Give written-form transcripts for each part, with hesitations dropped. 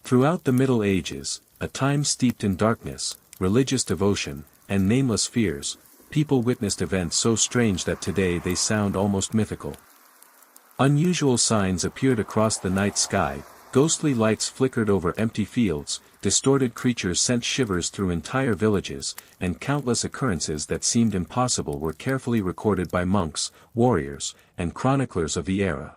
Throughout the Middle Ages, a time steeped in darkness, religious devotion, and nameless fears, people witnessed events so strange that today they sound almost mythical. Unusual signs appeared across the night sky, ghostly lights flickered over empty fields, distorted creatures sent shivers through entire villages, and countless occurrences that seemed impossible were carefully recorded by monks, warriors, and chroniclers of the era.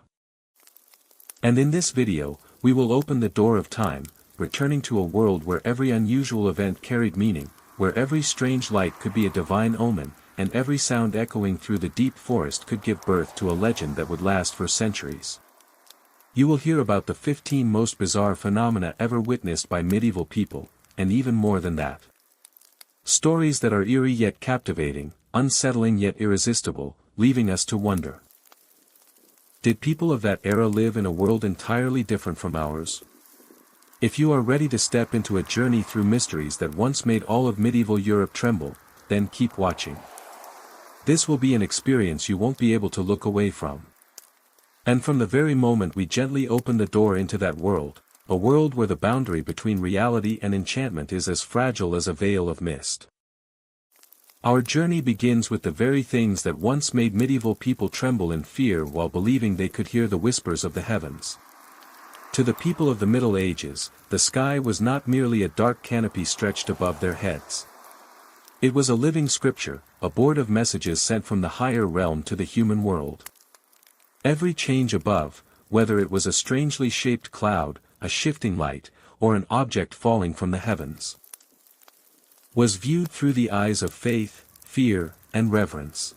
And in this video, we will open the door of time, returning to a world where every unusual event carried meaning, where every strange light could be a divine omen, and every sound echoing through the deep forest could give birth to a legend that would last for centuries. You will hear about the 15 most bizarre phenomena ever witnessed by medieval people, and even more than that. Stories that are eerie yet captivating, unsettling yet irresistible, leaving us to wonder. Did people of that era live in a world entirely different from ours? If you are ready to step into a journey through mysteries that once made all of medieval Europe tremble, then keep watching. This will be an experience you won't be able to look away from. And from the very moment we gently open the door into that world, a world where the boundary between reality and enchantment is as fragile as a veil of mist. Our journey begins with the very things that once made medieval people tremble in fear while believing they could hear the whispers of the heavens. To the people of the Middle Ages, the sky was not merely a dark canopy stretched above their heads. It was a living scripture, a board of messages sent from the higher realm to the human world. Every change above, whether it was a strangely shaped cloud, a shifting light, or an object falling from the heavens, was viewed through the eyes of faith, fear, and reverence.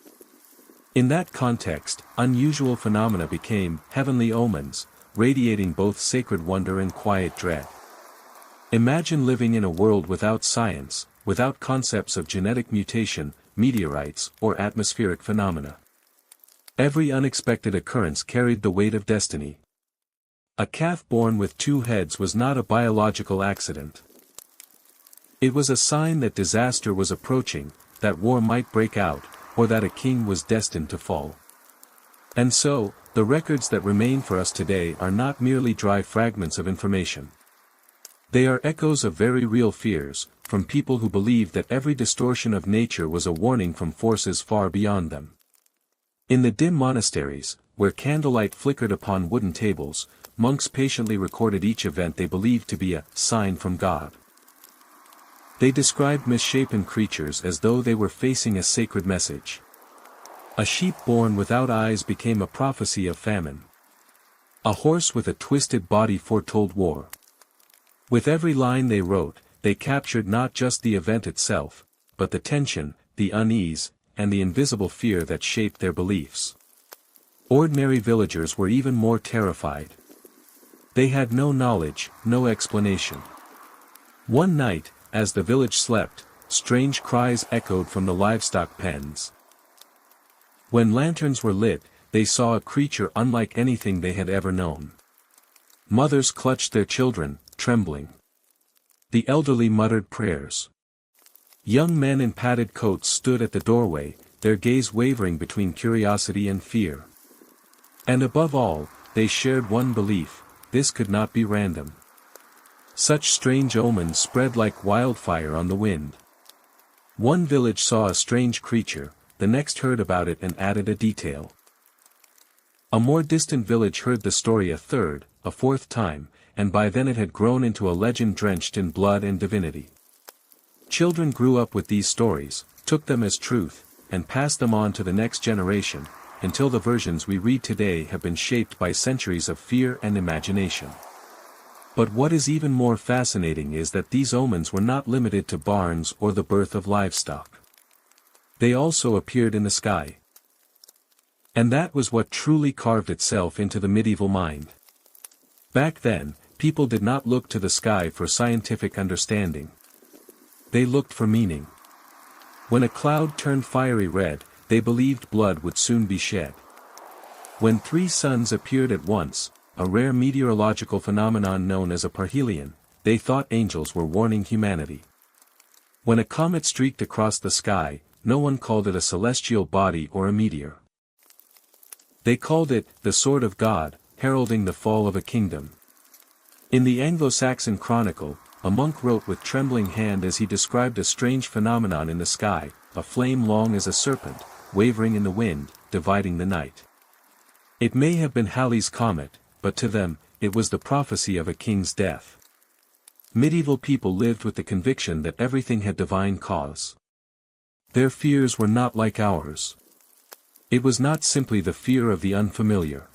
In that context, unusual phenomena became heavenly omens, radiating both sacred wonder and quiet dread. Imagine living in a world without science, without concepts of genetic mutation, meteorites, or atmospheric phenomena. Every unexpected occurrence carried the weight of destiny. A calf born with 2 heads was not a biological accident. It was a sign that disaster was approaching, that war might break out, or that a king was destined to fall. And so, the records that remain for us today are not merely dry fragments of information. They are echoes of very real fears, from people who believed that every distortion of nature was a warning from forces far beyond them. In the dim monasteries, where candlelight flickered upon wooden tables, monks patiently recorded each event they believed to be a sign from God. They described misshapen creatures as though they were facing a sacred message. A sheep born without eyes became a prophecy of famine. A horse with a twisted body foretold war. With every line they wrote, they captured not just the event itself, but the tension, the unease, and the invisible fear that shaped their beliefs. Ordinary villagers were even more terrified. They had no knowledge, no explanation. One night, as the village slept, strange cries echoed from the livestock pens. When lanterns were lit, they saw a creature unlike anything they had ever known. Mothers clutched their children, trembling. The elderly muttered prayers. Young men in padded coats stood at the doorway, their gaze wavering between curiosity and fear. And above all, they shared one belief: this could not be random. Such strange omens spread like wildfire on the wind. One village saw a strange creature, the next heard about it and added a detail. A more distant village heard the story a third, a fourth time, and by then it had grown into a legend drenched in blood and divinity. Children grew up with these stories, took them as truth, and passed them on to the next generation, until the versions we read today have been shaped by centuries of fear and imagination. But what is even more fascinating is that these omens were not limited to barns or the birth of livestock. They also appeared in the sky. And that was what truly carved itself into the medieval mind. Back then, people did not look to the sky for scientific understanding. They looked for meaning. When a cloud turned fiery red, they believed blood would soon be shed. When 3 suns appeared at once, a rare meteorological phenomenon known as a parhelion, they thought angels were warning humanity. When a comet streaked across the sky, no one called it a celestial body or a meteor. They called it the sword of God, heralding the fall of a kingdom. In the Anglo-Saxon Chronicle, a monk wrote with trembling hand as he described a strange phenomenon in the sky, a flame long as a serpent, wavering in the wind, dividing the night. It may have been Halley's comet, but to them, it was the prophecy of a king's death. Medieval people lived with the conviction that everything had divine cause. Their fears were not like ours. It was not simply the fear of the unfamiliar.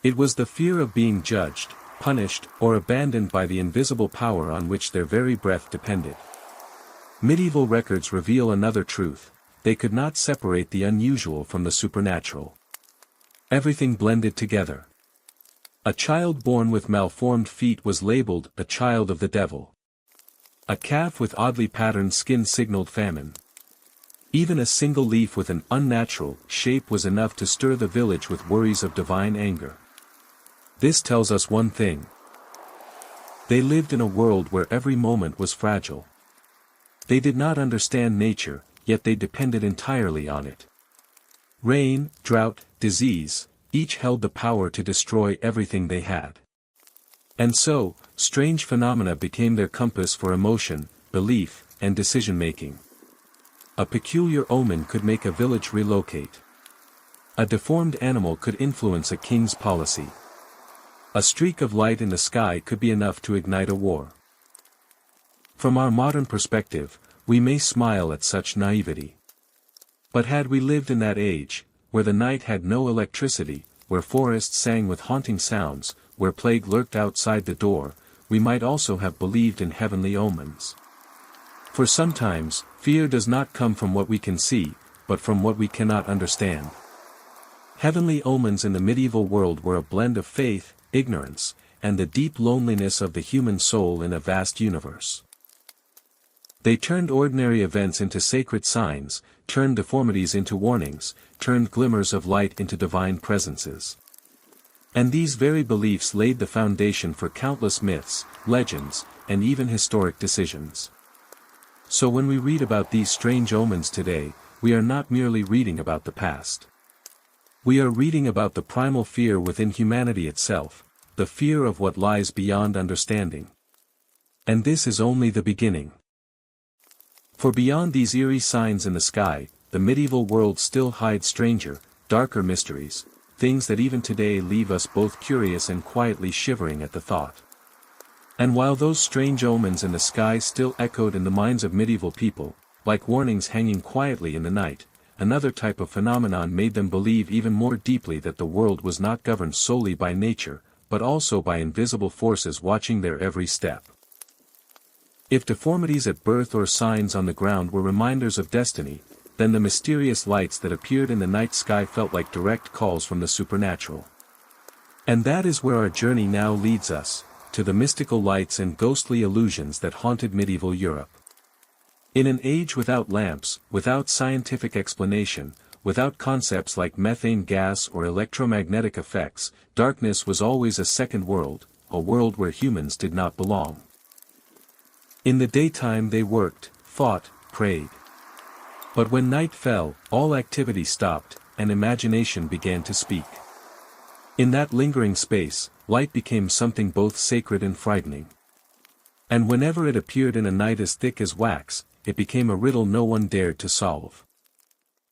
It was the fear of being judged, punished, or abandoned by the invisible power on which their very breath depended. Medieval records reveal another truth: they could not separate the unusual from the supernatural. Everything blended together. A child born with malformed feet was labeled a child of the devil. A calf with oddly patterned skin signaled famine. Even a single leaf with an unnatural shape was enough to stir the village with worries of divine anger. This tells us one thing. They lived in a world where every moment was fragile. They did not understand nature, yet they depended entirely on it. Rain, drought, disease, each held the power to destroy everything they had. And so, strange phenomena became their compass for emotion, belief, and decision-making. A peculiar omen could make a village relocate. A deformed animal could influence a king's policy. A streak of light in the sky could be enough to ignite a war. From our modern perspective, we may smile at such naivety. But had we lived in that age, where the night had no electricity, where forests sang with haunting sounds, where plague lurked outside the door, we might also have believed in heavenly omens. For sometimes, fear does not come from what we can see, but from what we cannot understand. Heavenly omens in the medieval world were a blend of faith, ignorance, and the deep loneliness of the human soul in a vast universe. They turned ordinary events into sacred signs, turned deformities into warnings, turned glimmers of light into divine presences. And these very beliefs laid the foundation for countless myths, legends, and even historic decisions. So when we read about these strange omens today, we are not merely reading about the past. We are reading about the primal fear within humanity itself, the fear of what lies beyond understanding. And this is only the beginning. For beyond these eerie signs in the sky, the medieval world still hides stranger, darker mysteries, things that even today leave us both curious and quietly shivering at the thought. And while those strange omens in the sky still echoed in the minds of medieval people, like warnings hanging quietly in the night, another type of phenomenon made them believe even more deeply that the world was not governed solely by nature, but also by invisible forces watching their every step. If deformities at birth or signs on the ground were reminders of destiny, then the mysterious lights that appeared in the night sky felt like direct calls from the supernatural. And that is where our journey now leads us, to the mystical lights and ghostly illusions that haunted medieval Europe. In an age without lamps, without scientific explanation, without concepts like methane gas or electromagnetic effects, darkness was always a second world, a world where humans did not belong. In the daytime they worked, fought, prayed. But when night fell, all activity stopped, and imagination began to speak. In that lingering space, light became something both sacred and frightening. And whenever it appeared in a night as thick as wax, it became a riddle no one dared to solve.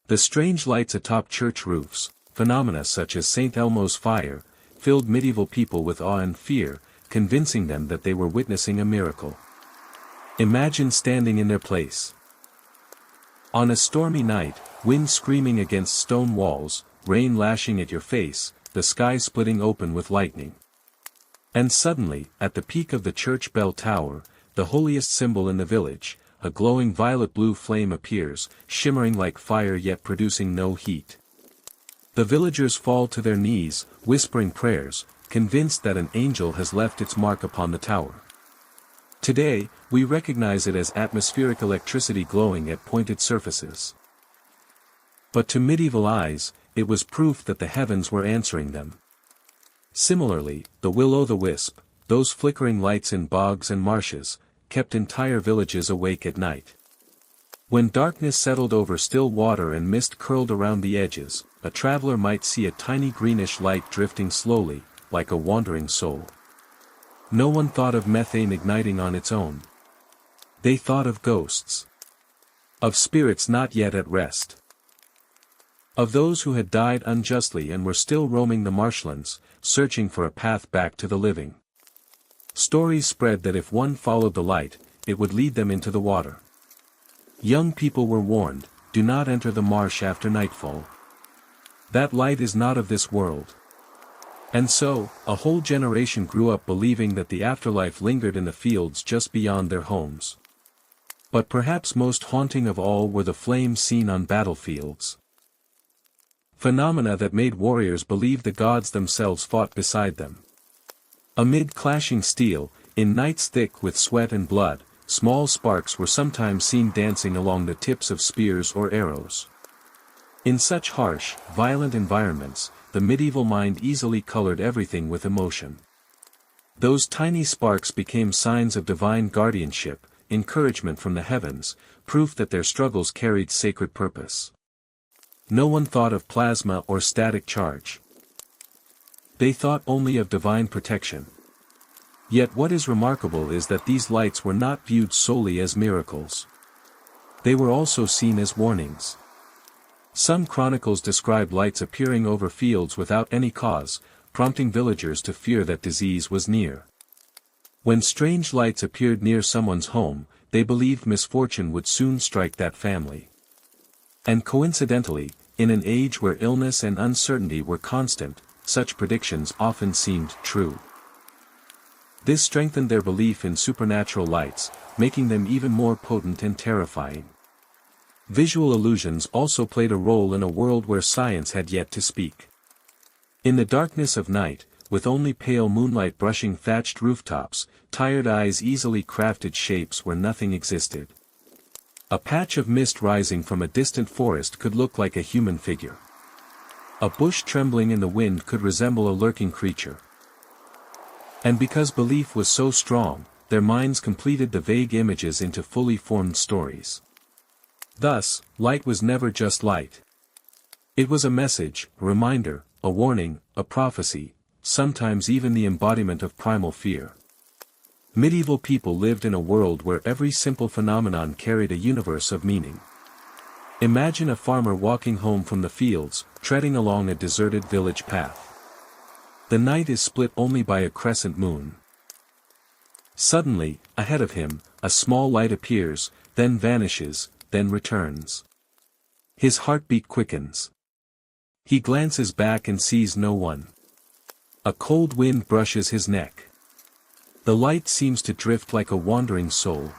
The strange lights atop church roofs, phenomena such as St. Elmo's fire, filled medieval people with awe and fear, convincing them that they were witnessing a miracle. Imagine standing in their place. On a stormy night, wind screaming against stone walls, rain lashing at your face, the sky splitting open with lightning. And suddenly, at the peak of the church bell tower, the holiest symbol in the village, a glowing violet-blue flame appears, shimmering like fire yet producing no heat. The villagers fall to their knees, whispering prayers, convinced that an angel has left its mark upon the tower. Today, we recognize it as atmospheric electricity glowing at pointed surfaces. But to medieval eyes, it was proof that the heavens were answering them. Similarly, the will-o'-the-wisp, those flickering lights in bogs and marshes, kept entire villages awake at night. When darkness settled over still water and mist curled around the edges, a traveler might see a tiny greenish light drifting slowly, like a wandering soul. No one thought of methane igniting on its own. They thought of ghosts. Of spirits not yet at rest. Of those who had died unjustly and were still roaming the marshlands, searching for a path back to the living. Stories spread that if one followed the light, it would lead them into the water. Young people were warned, do not enter the marsh after nightfall. That light is not of this world. And so, a whole generation grew up believing that the afterlife lingered in the fields just beyond their homes. But perhaps most haunting of all were the flames seen on battlefields. Phenomena that made warriors believe the gods themselves fought beside them. Amid clashing steel, in nights thick with sweat and blood, small sparks were sometimes seen dancing along the tips of spears or arrows. In such harsh, violent environments, the medieval mind easily colored everything with emotion. Those tiny sparks became signs of divine guardianship, encouragement from the heavens, proof that their struggles carried sacred purpose. No one thought of plasma or static charge. They thought only of divine protection. Yet what is remarkable is that these lights were not viewed solely as miracles. They were also seen as warnings. Some chronicles describe lights appearing over fields without any cause, prompting villagers to fear that disease was near. When strange lights appeared near someone's home, they believed misfortune would soon strike that family. And coincidentally, in an age where illness and uncertainty were constant, such predictions often seemed true. This strengthened their belief in supernatural lights, making them even more potent and terrifying. Visual illusions also played a role in a world where science had yet to speak. In the darkness of night, with only pale moonlight brushing thatched rooftops, tired eyes easily crafted shapes where nothing existed. A patch of mist rising from a distant forest could look like a human figure. A bush trembling in the wind could resemble a lurking creature. And because belief was so strong, their minds completed the vague images into fully formed stories. Thus, light was never just light. It was a message, a reminder, a warning, a prophecy, sometimes even the embodiment of primal fear. Medieval people lived in a world where every simple phenomenon carried a universe of meaning. Imagine a farmer walking home from the fields, treading along a deserted village path. The night is split only by a crescent moon. Suddenly, ahead of him, a small light appears, then vanishes, then returns. His heartbeat quickens. He glances back and sees no one. A cold wind brushes his neck. The light seems to drift like a wandering soul.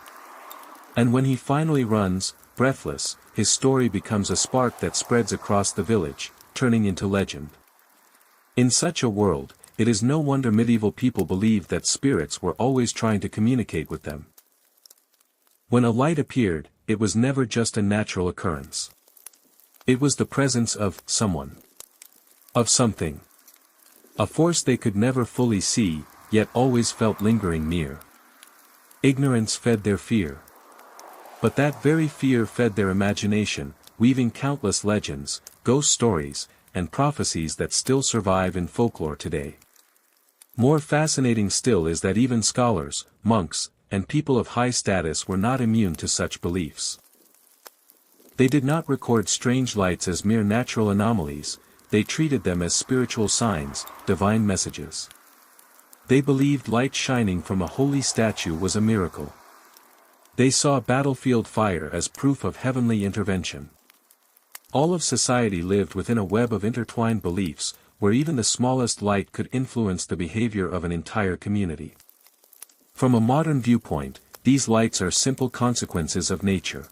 And when he finally runs, breathless, his story becomes a spark that spreads across the village, turning into legend. In such a world, it is no wonder medieval people believed that spirits were always trying to communicate with them. When a light appeared, it was never just a natural occurrence. It was the presence of someone. Of something. A force they could never fully see, yet always felt lingering near. Ignorance fed their fear. But that very fear fed their imagination, weaving countless legends, ghost stories, and prophecies that still survive in folklore today. More fascinating still is that even scholars, monks, and people of high status were not immune to such beliefs. They did not record strange lights as mere natural anomalies, they treated them as spiritual signs, divine messages. They believed light shining from a holy statue was a miracle. They saw battlefield fire as proof of heavenly intervention. All of society lived within a web of intertwined beliefs, where even the smallest light could influence the behavior of an entire community. From a modern viewpoint, these lights are simple consequences of nature.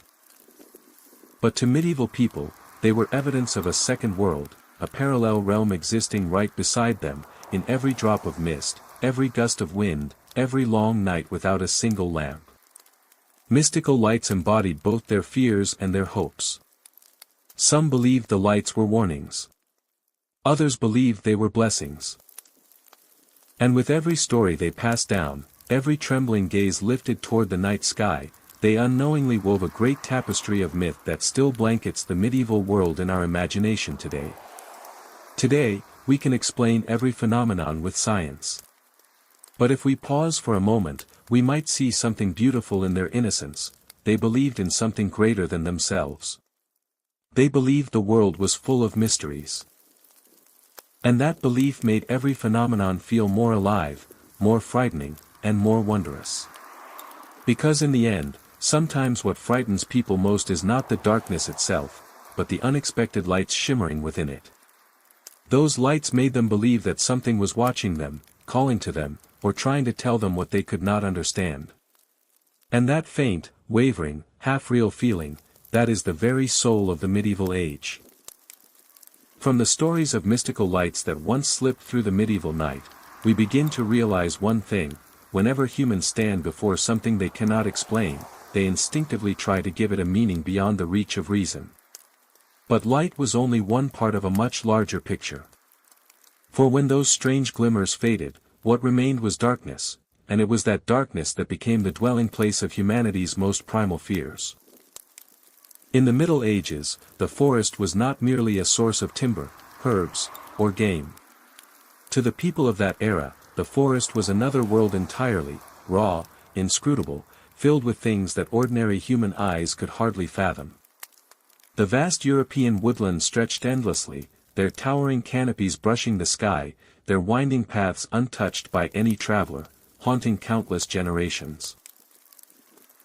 But to medieval people, they were evidence of a second world, a parallel realm existing right beside them, in every drop of mist, every gust of wind, every long night without a single lamp. Mystical lights embodied both their fears and their hopes. Some believed the lights were warnings. Others believed they were blessings. And with every story they passed down, every trembling gaze lifted toward the night sky, they unknowingly wove a great tapestry of myth that still blankets the medieval world in our imagination today. Today, we can explain every phenomenon with science. But if we pause for a moment, we might see something beautiful in their innocence. They believed in something greater than themselves. They believed the world was full of mysteries. And that belief made every phenomenon feel more alive, more frightening, and more wondrous. Because in the end, sometimes what frightens people most is not the darkness itself, but the unexpected lights shimmering within it. Those lights made them believe that something was watching them, calling to them, or trying to tell them what they could not understand. And that faint, wavering, half-real feeling, that is the very soul of the medieval age. From the stories of mystical lights that once slipped through the medieval night, we begin to realize one thing: whenever humans stand before something they cannot explain, they instinctively try to give it a meaning beyond the reach of reason. But light was only one part of a much larger picture. For when those strange glimmers faded, what remained was darkness, and it was that darkness that became the dwelling place of humanity's most primal fears. In the Middle Ages, the forest was not merely a source of timber, herbs, or game. To the people of that era, the forest was another world entirely, raw, inscrutable, filled with things that ordinary human eyes could hardly fathom. The vast European woodlands stretched endlessly, their towering canopies brushing the sky, their winding paths untouched by any traveler, haunting countless generations.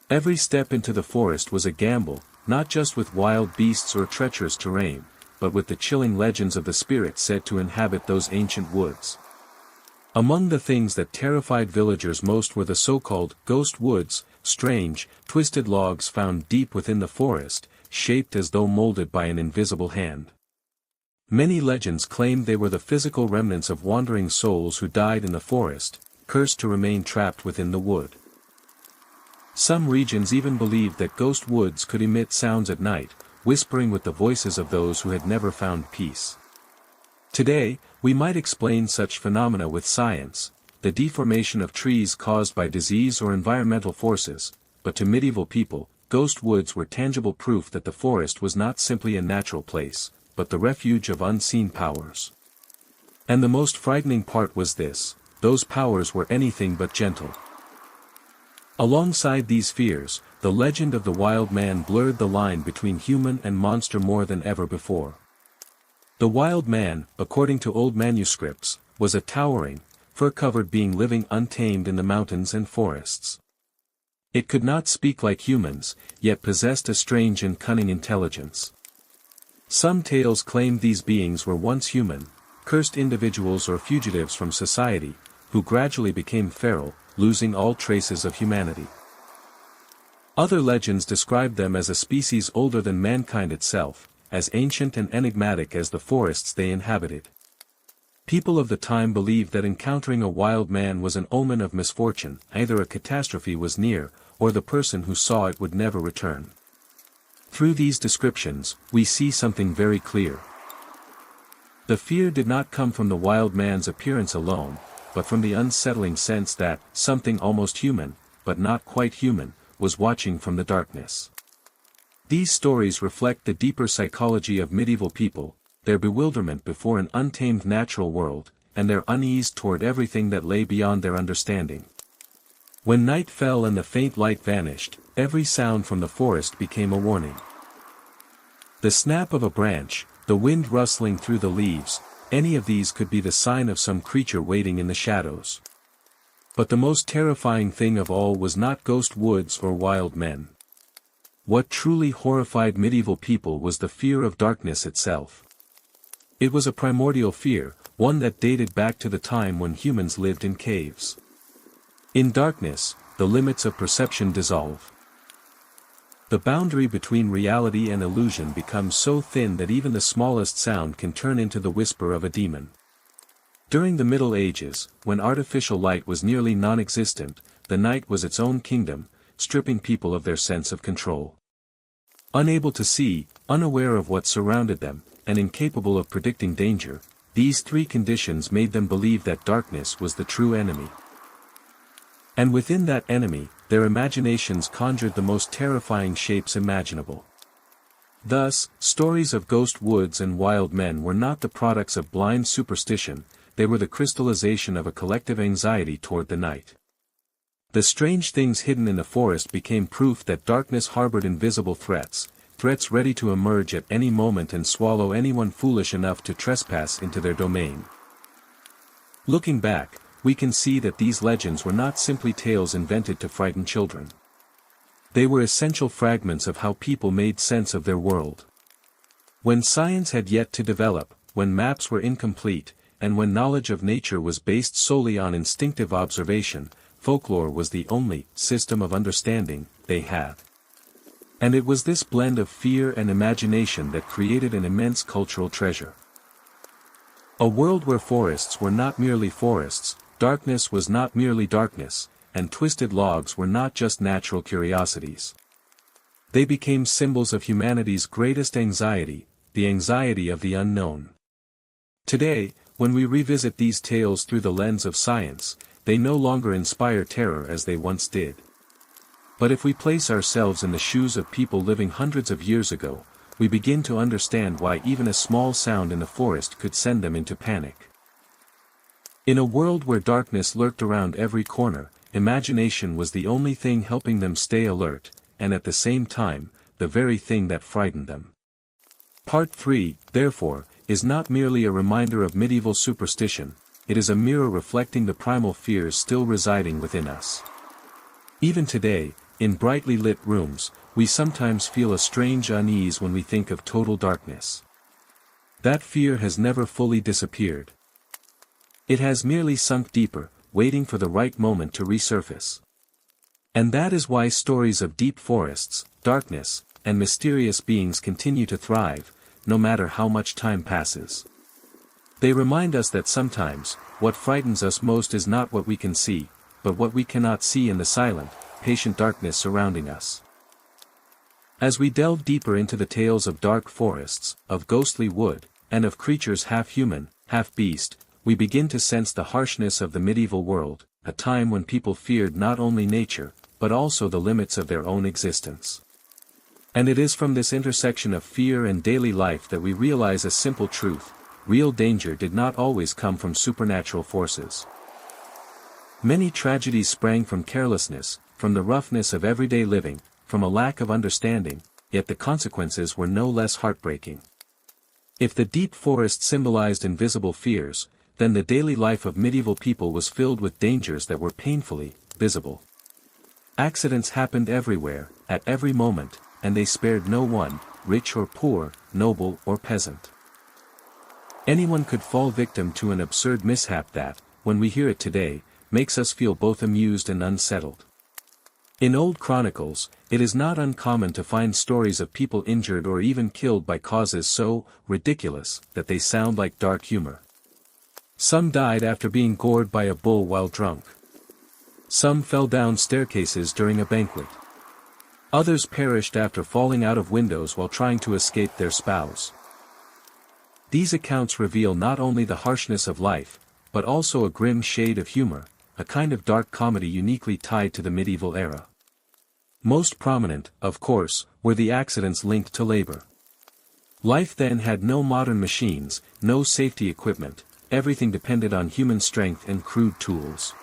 Every step into the forest was a gamble, not just with wild beasts or treacherous terrain, but with the chilling legends of the spirits said to inhabit those ancient woods. Among the things that terrified villagers most were the so-called ghost woods, strange, twisted logs found deep within the forest, shaped as though molded by an invisible hand. Many legends claimed they were the physical remnants of wandering souls who died in the forest, cursed to remain trapped within the wood. Some regions even believed that ghost woods could emit sounds at night, whispering with the voices of those who had never found peace. Today, we might explain such phenomena with science, the deformation of trees caused by disease or environmental forces, but to medieval people, ghost woods were tangible proof that the forest was not simply a natural place, but the refuge of unseen powers. And the most frightening part was this: those powers were anything but gentle. Alongside these fears, the legend of the wild man blurred the line between human and monster more than ever before. The wild man, according to old manuscripts, was a towering, fur-covered being living untamed in the mountains and forests. It could not speak like humans, yet possessed a strange and cunning intelligence. Some tales claimed these beings were once human, cursed individuals or fugitives from society, who gradually became feral, losing all traces of humanity. Other legends described them as a species older than mankind itself, as ancient and enigmatic as the forests they inhabited. People of the time believed that encountering a wild man was an omen of misfortune, either a catastrophe was near, or the person who saw it would never return. Through these descriptions, we see something very clear. The fear did not come from the wild man's appearance alone, but from the unsettling sense that something almost human, but not quite human, was watching from the darkness. These stories reflect the deeper psychology of medieval people, their bewilderment before an untamed natural world, and their unease toward everything that lay beyond their understanding. When night fell and the faint light vanished, every sound from the forest became a warning. The snap of a branch, the wind rustling through the leaves, any of these could be the sign of some creature waiting in the shadows. But the most terrifying thing of all was not ghost woods or wild men. What truly horrified medieval people was the fear of darkness itself. It was a primordial fear, one that dated back to the time when humans lived in caves. In darkness, the limits of perception dissolve. The boundary between reality and illusion becomes so thin that even the smallest sound can turn into the whisper of a demon. During the Middle Ages, when artificial light was nearly non-existent, the night was its own kingdom, stripping people of their sense of control. Unable to see, unaware of what surrounded them, and incapable of predicting danger, these three conditions made them believe that darkness was the true enemy. And within that enemy, their imaginations conjured the most terrifying shapes imaginable. Thus, stories of ghost woods and wild men were not the products of blind superstition, they were the crystallization of a collective anxiety toward the night. The strange things hidden in the forest became proof that darkness harbored invisible threats, threats ready to emerge at any moment and swallow anyone foolish enough to trespass into their domain. Looking back, we can see that these legends were not simply tales invented to frighten children. They were essential fragments of how people made sense of their world. When science had yet to develop, when maps were incomplete, and when knowledge of nature was based solely on instinctive observation, folklore was the only system of understanding they had. And it was this blend of fear and imagination that created an immense cultural treasure. A world where forests were not merely forests, darkness was not merely darkness, and twisted logs were not just natural curiosities. They became symbols of humanity's greatest anxiety, the anxiety of the unknown. Today, when we revisit these tales through the lens of science, they no longer inspire terror as they once did. But if we place ourselves in the shoes of people living hundreds of years ago, we begin to understand why even a small sound in the forest could send them into panic. In a world where darkness lurked around every corner, imagination was the only thing helping them stay alert, and at the same time, the very thing that frightened them. Part 3, therefore, is not merely a reminder of medieval superstition, it is a mirror reflecting the primal fears still residing within us. Even today, in brightly lit rooms, we sometimes feel a strange unease when we think of total darkness. That fear has never fully disappeared. It has merely sunk deeper, waiting for the right moment to resurface. And that is why stories of deep forests, darkness, and mysterious beings continue to thrive, no matter how much time passes. They remind us that sometimes, what frightens us most is not what we can see, but what we cannot see in the silent, patient darkness surrounding us. As we delve deeper into the tales of dark forests, of ghostly wood, and of creatures half human, half beast, we begin to sense the harshness of the medieval world, a time when people feared not only nature, but also the limits of their own existence. And it is from this intersection of fear and daily life that we realize a simple truth: real danger did not always come from supernatural forces. Many tragedies sprang from carelessness, from the roughness of everyday living, from a lack of understanding, yet the consequences were no less heartbreaking. If the deep forest symbolized invisible fears, then the daily life of medieval people was filled with dangers that were painfully visible. Accidents happened everywhere, at every moment, and they spared no one, rich or poor, noble or peasant. Anyone could fall victim to an absurd mishap that, when we hear it today, makes us feel both amused and unsettled. In old chronicles, it is not uncommon to find stories of people injured or even killed by causes so ridiculous that they sound like dark humor. Some died after being gored by a bull while drunk. Some fell down staircases during a banquet. Others perished after falling out of windows while trying to escape their spouse. These accounts reveal not only the harshness of life, but also a grim shade of humor, a kind of dark comedy uniquely tied to the medieval era. Most prominent, of course, were the accidents linked to labor. Life then had no modern machines, no safety equipment, everything depended on human strength and crude tools.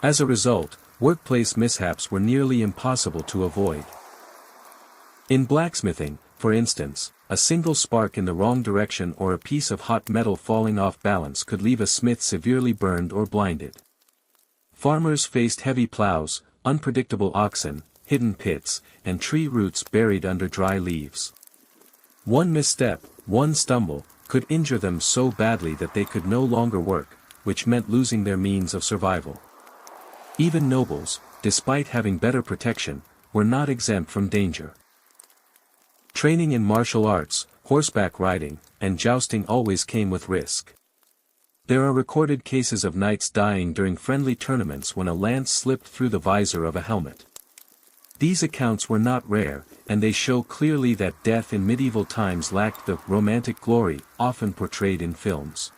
As a result, workplace mishaps were nearly impossible to avoid. In blacksmithing, for instance, a single spark in the wrong direction or a piece of hot metal falling off balance could leave a smith severely burned or blinded. Farmers faced heavy plows, unpredictable oxen, hidden pits, and tree roots buried under dry leaves. One misstep, one stumble, could injure them so badly that they could no longer work, which meant losing their means of survival. Even nobles, despite having better protection, were not exempt from danger. Training in martial arts, horseback riding, and jousting always came with risk. There are recorded cases of knights dying during friendly tournaments when a lance slipped through the visor of a helmet. These accounts were not rare, and they show clearly that death in medieval times lacked the romantic glory often portrayed in films.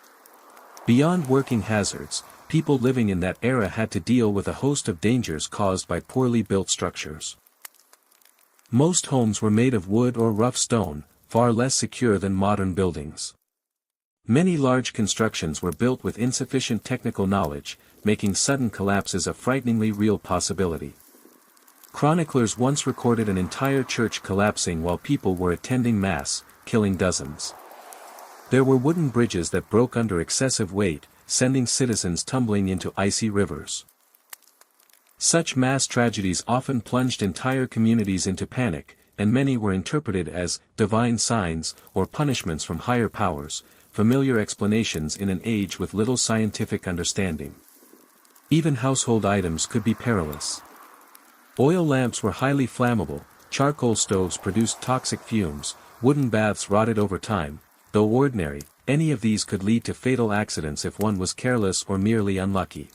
Beyond working hazards, people living in that era had to deal with a host of dangers caused by poorly built structures. Most homes were made of wood or rough stone, far less secure than modern buildings. Many large constructions were built with insufficient technical knowledge, making sudden collapses a frighteningly real possibility. Chroniclers once recorded an entire church collapsing while people were attending Mass, killing dozens. There were wooden bridges that broke under excessive weight, sending citizens tumbling into icy rivers. Such mass tragedies often plunged entire communities into panic, and many were interpreted as divine signs or punishments from higher powers, familiar explanations in an age with little scientific understanding. Even household items could be perilous. Oil lamps were highly flammable, charcoal stoves produced toxic fumes, wooden baths rotted over time. Though ordinary, any of these could lead to fatal accidents if one was careless or merely unlucky.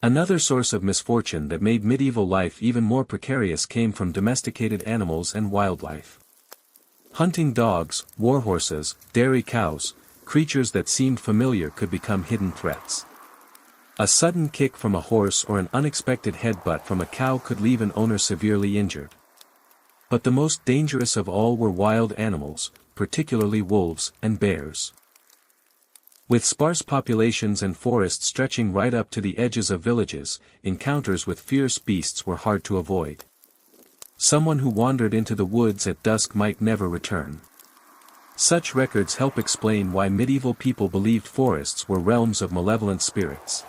Another source of misfortune that made medieval life even more precarious came from domesticated animals and wildlife. Hunting dogs, warhorses, dairy cows, creatures that seemed familiar could become hidden threats. A sudden kick from a horse or an unexpected headbutt from a cow could leave an owner severely injured. But the most dangerous of all were wild animals, particularly wolves and bears. With sparse populations and forests stretching right up to the edges of villages, encounters with fierce beasts were hard to avoid. Someone who wandered into the woods at dusk might never return. Such records help explain why medieval people believed forests were realms of malevolent spirits.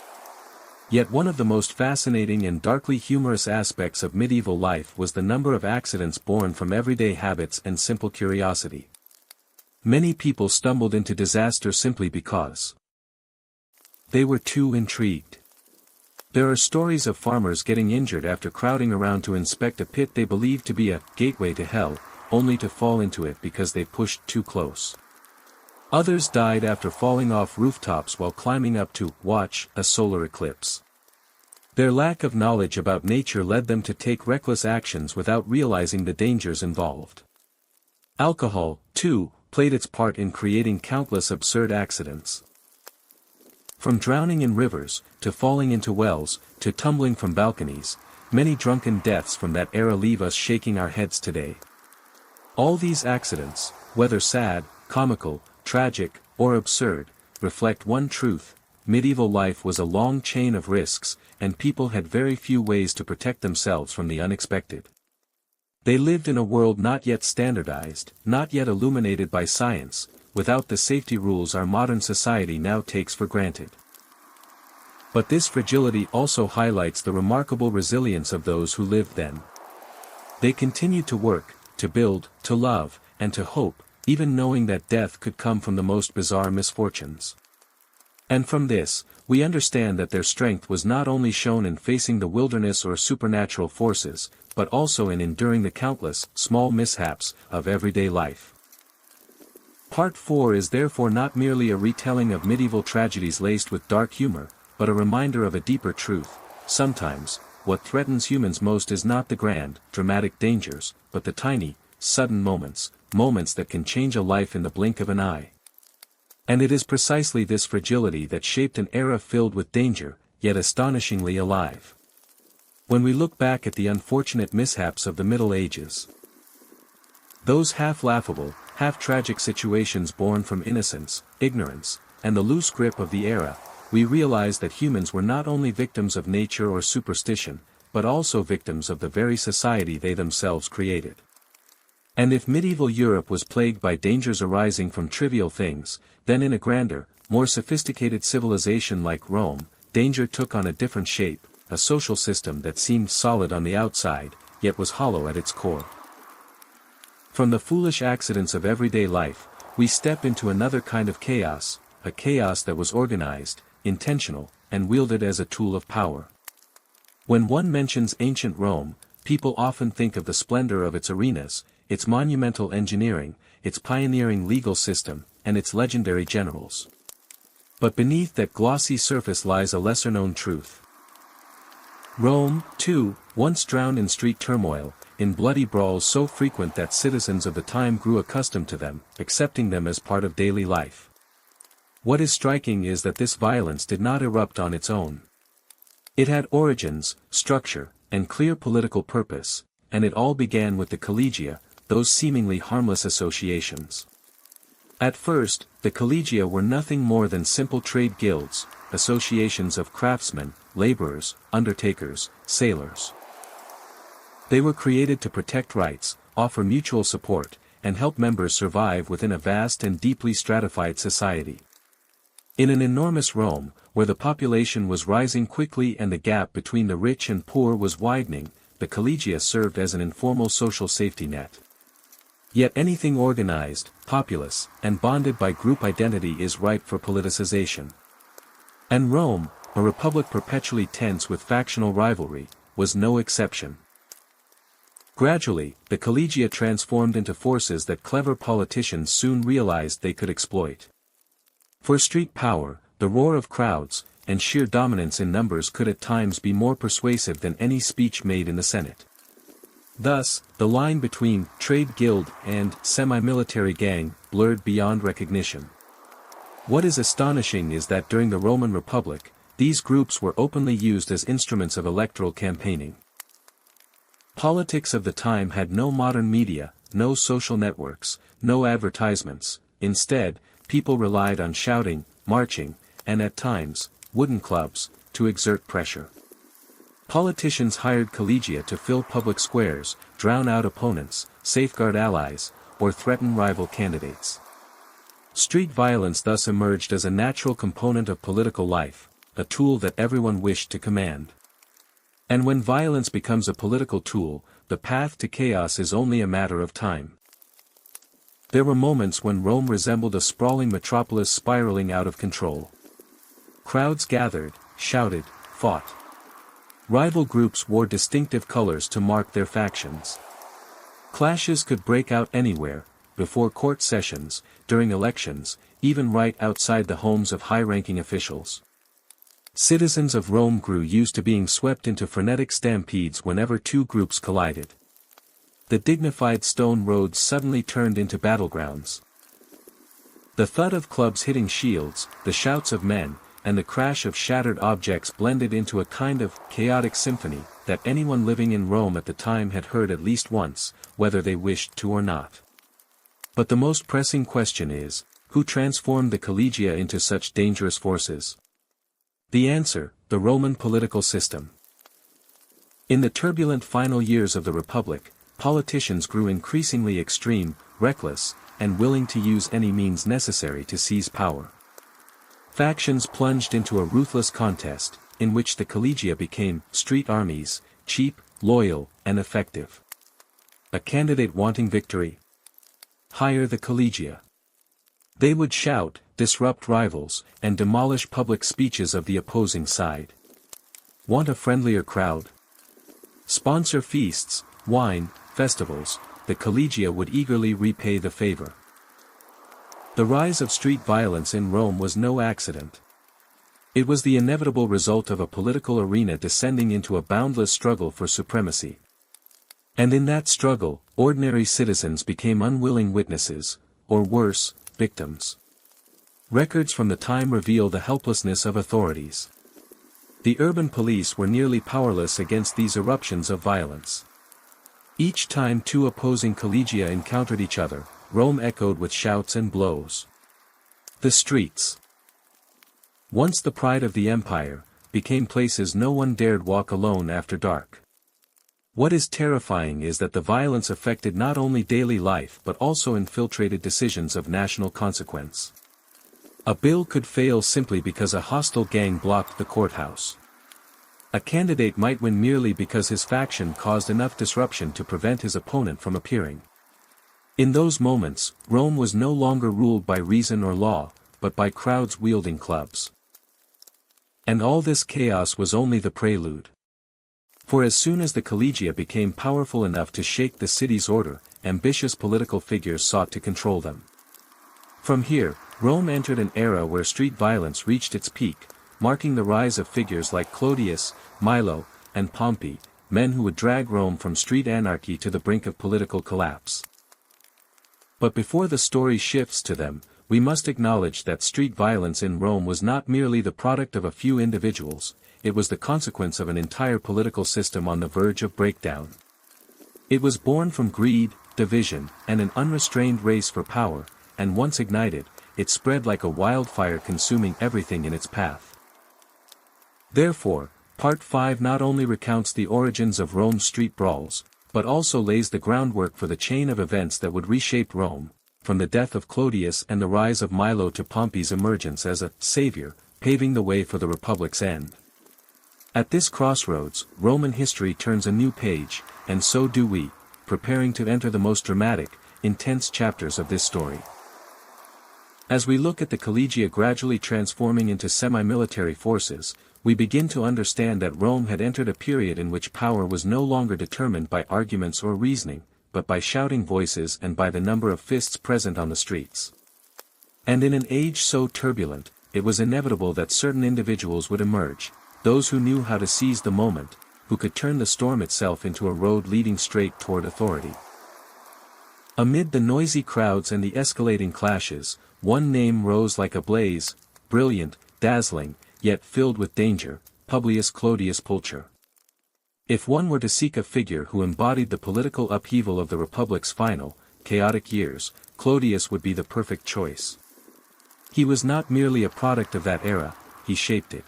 Yet one of the most fascinating and darkly humorous aspects of medieval life was the number of accidents born from everyday habits and simple curiosity. Many people stumbled into disaster simply because they were too intrigued. There are stories of farmers getting injured after crowding around to inspect a pit they believed to be a gateway to hell, only to fall into it because they pushed too close. Others died after falling off rooftops while climbing up to watch a solar eclipse. Their lack of knowledge about nature led them to take reckless actions without realizing the dangers involved. Alcohol, too, played its part in creating countless absurd accidents. From drowning in rivers, to falling into wells, to tumbling from balconies, many drunken deaths from that era leave us shaking our heads today. All these accidents, whether sad, comical, tragic, or absurd, reflect one truth: medieval life was a long chain of risks, and people had very few ways to protect themselves from the unexpected. They lived in a world not yet standardized, not yet illuminated by science, without the safety rules our modern society now takes for granted. But this fragility also highlights the remarkable resilience of those who lived then. They continued to work, to build, to love, and to hope, even knowing that death could come from the most bizarre misfortunes. And from this, we understand that their strength was not only shown in facing the wilderness or supernatural forces, but also in enduring the countless, small mishaps of everyday life. Part 4 is therefore not merely a retelling of medieval tragedies laced with dark humor, but a reminder of a deeper truth: sometimes, what threatens humans most is not the grand, dramatic dangers, but the tiny, sudden moments that can change a life in the blink of an eye. And it is precisely this fragility that shaped an era filled with danger, yet astonishingly alive. When we look back at the unfortunate mishaps of the Middle Ages, those half-laughable, half-tragic situations born from innocence, ignorance, and the loose grip of the era, we realize that humans were not only victims of nature or superstition, but also victims of the very society they themselves created. And if medieval Europe was plagued by dangers arising from trivial things, then in a grander, more sophisticated civilization like Rome, danger took on a different shape: a social system that seemed solid on the outside, yet was hollow at its core. From the foolish accidents of everyday life, we step into another kind of chaos, a chaos that was organized, intentional, and wielded as a tool of power. When one mentions ancient Rome, people often think of the splendor of its arenas, its monumental engineering, its pioneering legal system, and its legendary generals. But beneath that glossy surface lies a lesser-known truth. Rome, too, once drowned in street turmoil, in bloody brawls so frequent that citizens of the time grew accustomed to them, accepting them as part of daily life. What is striking is that this violence did not erupt on its own. It had origins, structure, and clear political purpose, and it all began with the collegia, those seemingly harmless associations. At first, the collegia were nothing more than simple trade guilds, associations of craftsmen, laborers, undertakers, sailors. They were created to protect rights, offer mutual support, and help members survive within a vast and deeply stratified society. In an enormous Rome, where the population was rising quickly and the gap between the rich and poor was widening, the collegia served as an informal social safety net. Yet anything organized, populous, and bonded by group identity is ripe for politicization. And Rome, a republic perpetually tense with factional rivalry, was no exception. Gradually, the collegia transformed into forces that clever politicians soon realized they could exploit. For street power, the roar of crowds, and sheer dominance in numbers could at times be more persuasive than any speech made in the Senate. Thus, the line between trade guild and semi-military gang blurred beyond recognition. What is astonishing is that during the Roman Republic, these groups were openly used as instruments of electoral campaigning. Politics of the time had no modern media, no social networks, no advertisements. Instead, people relied on shouting, marching, and at times, wooden clubs, to exert pressure. Politicians hired collegia to fill public squares, drown out opponents, safeguard allies, or threaten rival candidates. Street violence thus emerged as a natural component of political life, a tool that everyone wished to command. And when violence becomes a political tool, the path to chaos is only a matter of time. There were moments when Rome resembled a sprawling metropolis spiraling out of control. Crowds gathered, shouted, fought. Rival groups wore distinctive colors to mark their factions. Clashes could break out anywhere, before court sessions, during elections, even right outside the homes of high-ranking officials. Citizens of Rome grew used to being swept into frenetic stampedes whenever two groups collided. The dignified stone roads suddenly turned into battlegrounds. The thud of clubs hitting shields, the shouts of men, and the crash of shattered objects blended into a kind of chaotic symphony that anyone living in Rome at the time had heard at least once, whether they wished to or not. But the most pressing question is, who transformed the collegia into such dangerous forces? The answer, the Roman political system. In the turbulent final years of the Republic, politicians grew increasingly extreme, reckless, and willing to use any means necessary to seize power. Factions plunged into a ruthless contest, in which the collegia became street armies, cheap, loyal, and effective. A candidate wanting victory? Hire the collegia. They would shout, disrupt rivals, and demolish public speeches of the opposing side. Want a friendlier crowd? Sponsor feasts, wine, festivals. The collegia would eagerly repay the favor. The rise of street violence in Rome was no accident. It was the inevitable result of a political arena descending into a boundless struggle for supremacy. And in that struggle, ordinary citizens became unwilling witnesses, or worse, victims. Records from the time reveal the helplessness of authorities. The urban police were nearly powerless against these eruptions of violence. Each time two opposing collegia encountered each other, Rome echoed with shouts and blows. The streets, once the pride of the empire, became places no one dared walk alone after dark. What is terrifying is that the violence affected not only daily life but also infiltrated decisions of national consequence. A bill could fail simply because a hostile gang blocked the courthouse. A candidate might win merely because his faction caused enough disruption to prevent his opponent from appearing. In those moments, Rome was no longer ruled by reason or law, but by crowds wielding clubs. And all this chaos was only the prelude. For as soon as the collegia became powerful enough to shake the city's order, ambitious political figures sought to control them. From here, Rome entered an era where street violence reached its peak, marking the rise of figures like Clodius, Milo, and Pompey, men who would drag Rome from street anarchy to the brink of political collapse. But before the story shifts to them, we must acknowledge that street violence in Rome was not merely the product of a few individuals, it was the consequence of an entire political system on the verge of breakdown. It was born from greed, division, and an unrestrained race for power, and once ignited, it spread like a wildfire consuming everything in its path. Therefore, Part 5 not only recounts the origins of Rome's street brawls, but also lays the groundwork for the chain of events that would reshape Rome, from the death of Clodius and the rise of Milo to Pompey's emergence as a savior, paving the way for the Republic's end. At this crossroads, Roman history turns a new page, and so do we, preparing to enter the most dramatic, intense chapters of this story. As we look at the collegia gradually transforming into semi-military forces, we begin to understand that Rome had entered a period in which power was no longer determined by arguments or reasoning, but by shouting voices and by the number of fists present on the streets. And in an age so turbulent, it was inevitable that certain individuals would emerge, those who knew how to seize the moment, who could turn the storm itself into a road leading straight toward authority. Amid the noisy crowds and the escalating clashes, one name rose like a blaze, brilliant, dazzling, yet filled with danger: Publius Clodius Pulcher. If one were to seek a figure who embodied the political upheaval of the Republic's final, chaotic years, Clodius would be the perfect choice. He was not merely a product of that era, he shaped it.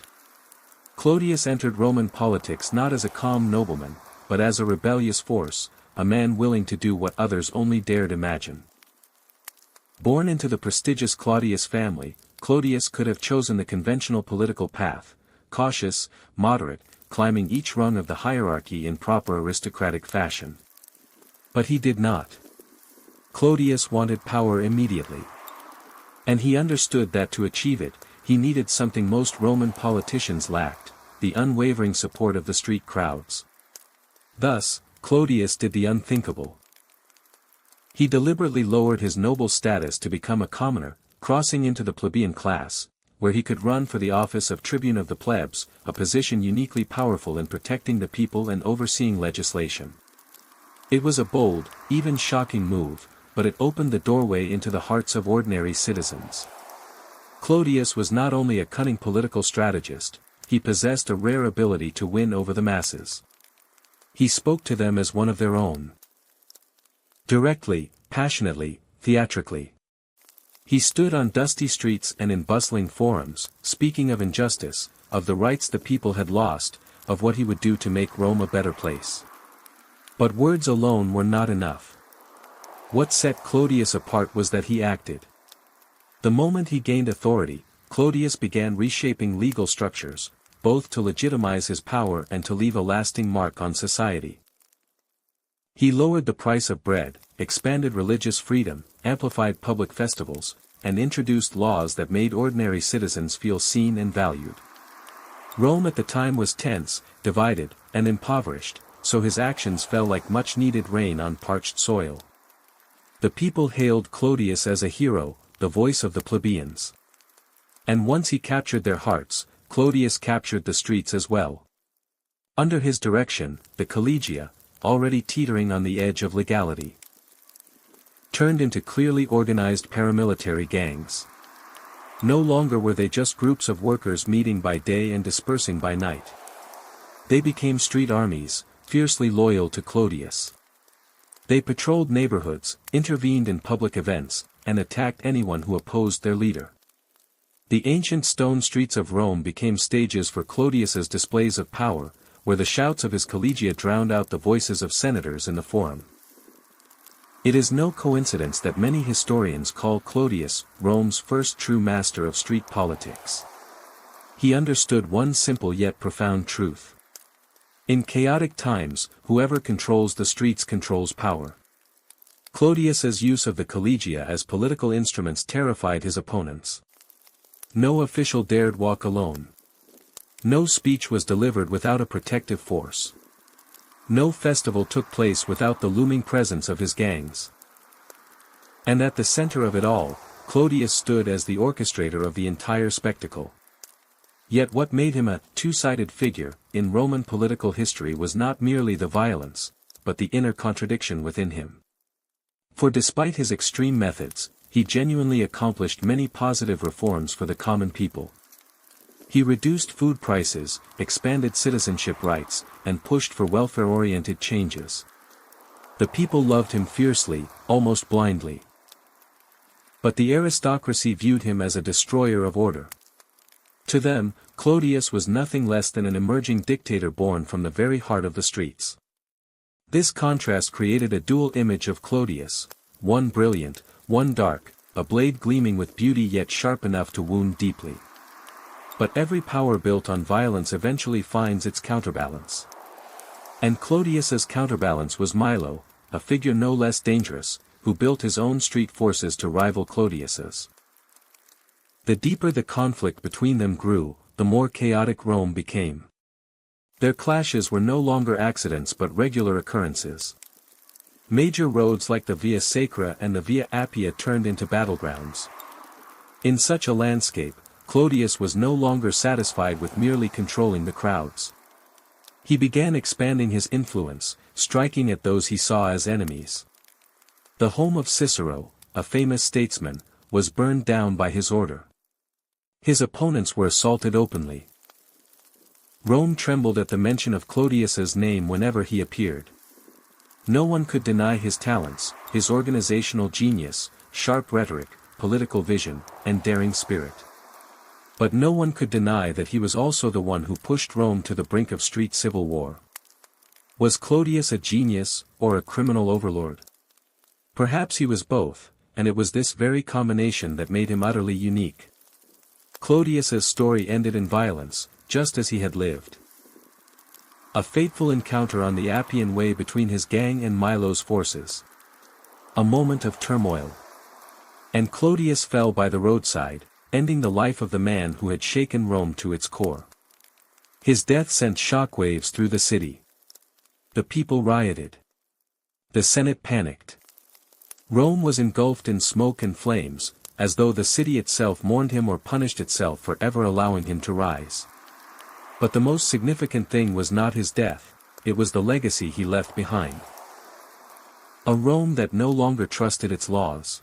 Clodius entered Roman politics not as a calm nobleman, but as a rebellious force, a man willing to do what others only dared imagine. Born into the prestigious Claudius family, Clodius could have chosen the conventional political path, cautious, moderate, climbing each rung of the hierarchy in proper aristocratic fashion. But he did not. Clodius wanted power immediately. And he understood that to achieve it, he needed something most Roman politicians lacked: the unwavering support of the street crowds. Thus, Clodius did the unthinkable. He deliberately lowered his noble status to become a commoner, crossing into the plebeian class, where he could run for the office of tribune of the plebs, a position uniquely powerful in protecting the people and overseeing legislation. It was a bold, even shocking move, but it opened the doorway into the hearts of ordinary citizens. Clodius was not only a cunning political strategist, he possessed a rare ability to win over the masses. He spoke to them as one of their own. Directly, passionately, theatrically. He stood on dusty streets and in bustling forums, speaking of injustice, of the rights the people had lost, of what he would do to make Rome a better place. But words alone were not enough. What set Clodius apart was that he acted. The moment he gained authority, Clodius began reshaping legal structures, both to legitimize his power and to leave a lasting mark on society. He lowered the price of bread, expanded religious freedom, amplified public festivals, and introduced laws that made ordinary citizens feel seen and valued. Rome at the time was tense, divided, and impoverished, so his actions fell like much-needed rain on parched soil. The people hailed Clodius as a hero, the voice of the plebeians. And once he captured their hearts, Clodius captured the streets as well. Under his direction, the collegia, already teetering on the edge of legality, turned into clearly organized paramilitary gangs. No longer were they just groups of workers meeting by day and dispersing by night. They became street armies, fiercely loyal to Clodius. They patrolled neighborhoods, intervened in public events, and attacked anyone who opposed their leader. The ancient stone streets of Rome became stages for Clodius's displays of power, where the shouts of his collegia drowned out the voices of senators in the forum. It is no coincidence that many historians call Clodius Rome's first true master of street politics. He understood one simple yet profound truth. In chaotic times, whoever controls the streets controls power. Clodius's use of the collegia as political instruments terrified his opponents. No official dared walk alone. No speech was delivered without a protective force. No festival took place without the looming presence of his gangs. And at the center of it all, Clodius stood as the orchestrator of the entire spectacle. Yet what made him a two-sided figure in Roman political history was not merely the violence, but the inner contradiction within him. For despite his extreme methods, he genuinely accomplished many positive reforms for the common people. He reduced food prices, expanded citizenship rights, and pushed for welfare-oriented changes. The people loved him fiercely, almost blindly. But the aristocracy viewed him as a destroyer of order. To them, Clodius was nothing less than an emerging dictator born from the very heart of the streets. This contrast created a dual image of Clodius, one brilliant, one dark, a blade gleaming with beauty yet sharp enough to wound deeply. But every power built on violence eventually finds its counterbalance. And Clodius's counterbalance was Milo, a figure no less dangerous, who built his own street forces to rival Clodius's. The deeper the conflict between them grew, the more chaotic Rome became. Their clashes were no longer accidents but regular occurrences. Major roads like the Via Sacra and the Via Appia turned into battlegrounds. In such a landscape, Clodius was no longer satisfied with merely controlling the crowds. He began expanding his influence, striking at those he saw as enemies. The home of Cicero, a famous statesman, was burned down by his order. His opponents were assaulted openly. Rome trembled at the mention of Clodius's name whenever he appeared. No one could deny his talents, his organizational genius, sharp rhetoric, political vision, and daring spirit. But no one could deny that he was also the one who pushed Rome to the brink of street civil war. Was Clodius a genius, or a criminal overlord? Perhaps he was both, and it was this very combination that made him utterly unique. Clodius's story ended in violence, just as he had lived. A fateful encounter on the Appian Way between his gang and Milo's forces. A moment of turmoil. And Clodius fell by the roadside, ending the life of the man who had shaken Rome to its core. His death sent shockwaves through the city. The people rioted. The Senate panicked. Rome was engulfed in smoke and flames, as though the city itself mourned him or punished itself for ever allowing him to rise. But the most significant thing was not his death, it was the legacy he left behind. A Rome that no longer trusted its laws.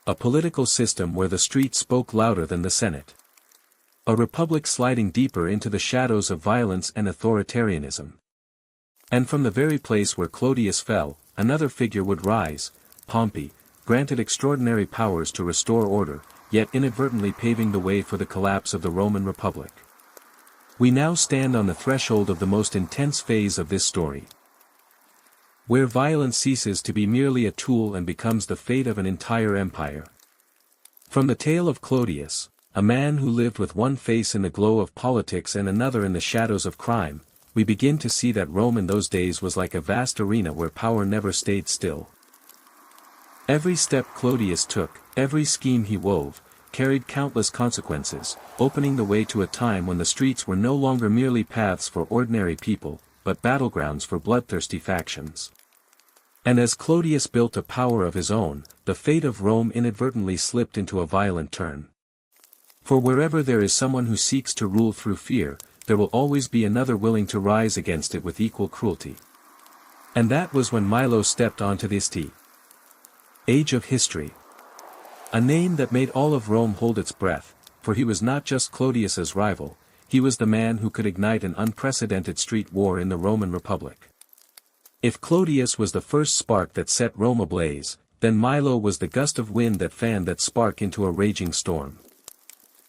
A political system where the street spoke louder than the Senate. A republic sliding deeper into the shadows of violence and authoritarianism. And from the very place where Clodius fell, another figure would rise, Pompey, granted extraordinary powers to restore order, yet inadvertently paving the way for the collapse of the Roman Republic. We now stand on the threshold of the most intense phase of this story. Where violence ceases to be merely a tool and becomes the fate of an entire empire. From the tale of Clodius, a man who lived with one face in the glow of politics and another in the shadows of crime, we begin to see that Rome in those days was like a vast arena where power never stayed still. Every step Clodius took, every scheme he wove, carried countless consequences, opening the way to a time when the streets were no longer merely paths for ordinary people, but battlegrounds for bloodthirsty factions. And as Clodius built a power of his own, the fate of Rome inadvertently slipped into a violent turn. For wherever there is someone who seeks to rule through fear, there will always be another willing to rise against it with equal cruelty. And that was when Milo stepped onto this age of history. A name that made all of Rome hold its breath, for he was not just Clodius's rival, he was the man who could ignite an unprecedented street war in the Roman Republic. If Clodius was the first spark that set Rome ablaze, then Milo was the gust of wind that fanned that spark into a raging storm.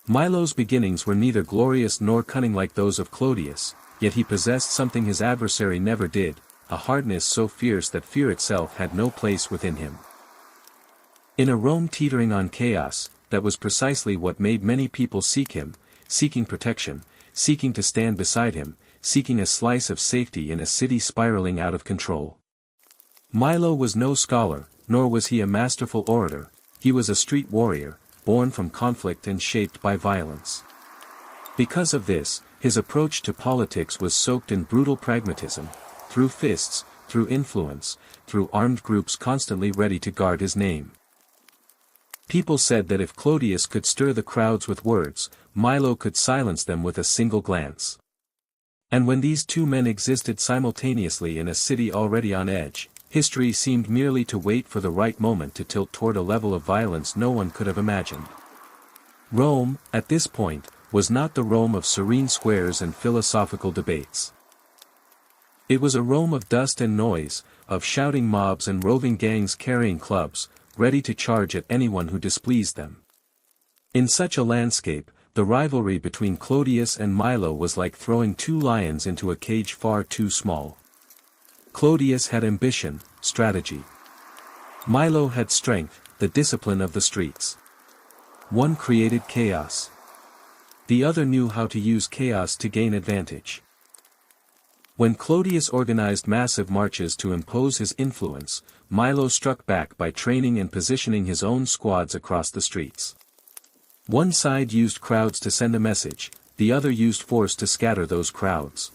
Milo's beginnings were neither glorious nor cunning like those of Clodius, yet he possessed something his adversary never did, a hardness so fierce that fear itself had no place within him. In a Rome teetering on chaos, that was precisely what made many people seek him, seeking protection, seeking to stand beside him, seeking a slice of safety in a city spiraling out of control. Milo was no scholar, nor was he a masterful orator, he was a street warrior, born from conflict and shaped by violence. Because of this, his approach to politics was soaked in brutal pragmatism, through fists, through influence, through armed groups constantly ready to guard his name. People said that if Clodius could stir the crowds with words, Milo could silence them with a single glance. And when these two men existed simultaneously in a city already on edge, history seemed merely to wait for the right moment to tilt toward a level of violence no one could have imagined. Rome, at this point, was not the Rome of serene squares and philosophical debates. It was a Rome of dust and noise, of shouting mobs and roving gangs carrying clubs, ready to charge at anyone who displeased them. In such a landscape, the rivalry between Clodius and Milo was like throwing two lions into a cage far too small. Clodius had ambition, strategy. Milo had strength, the discipline of the streets. One created chaos. The other knew how to use chaos to gain advantage. When Clodius organized massive marches to impose his influence, Milo struck back by training and positioning his own squads across the streets. One side used crowds to send a message, the other used force to scatter those crowds.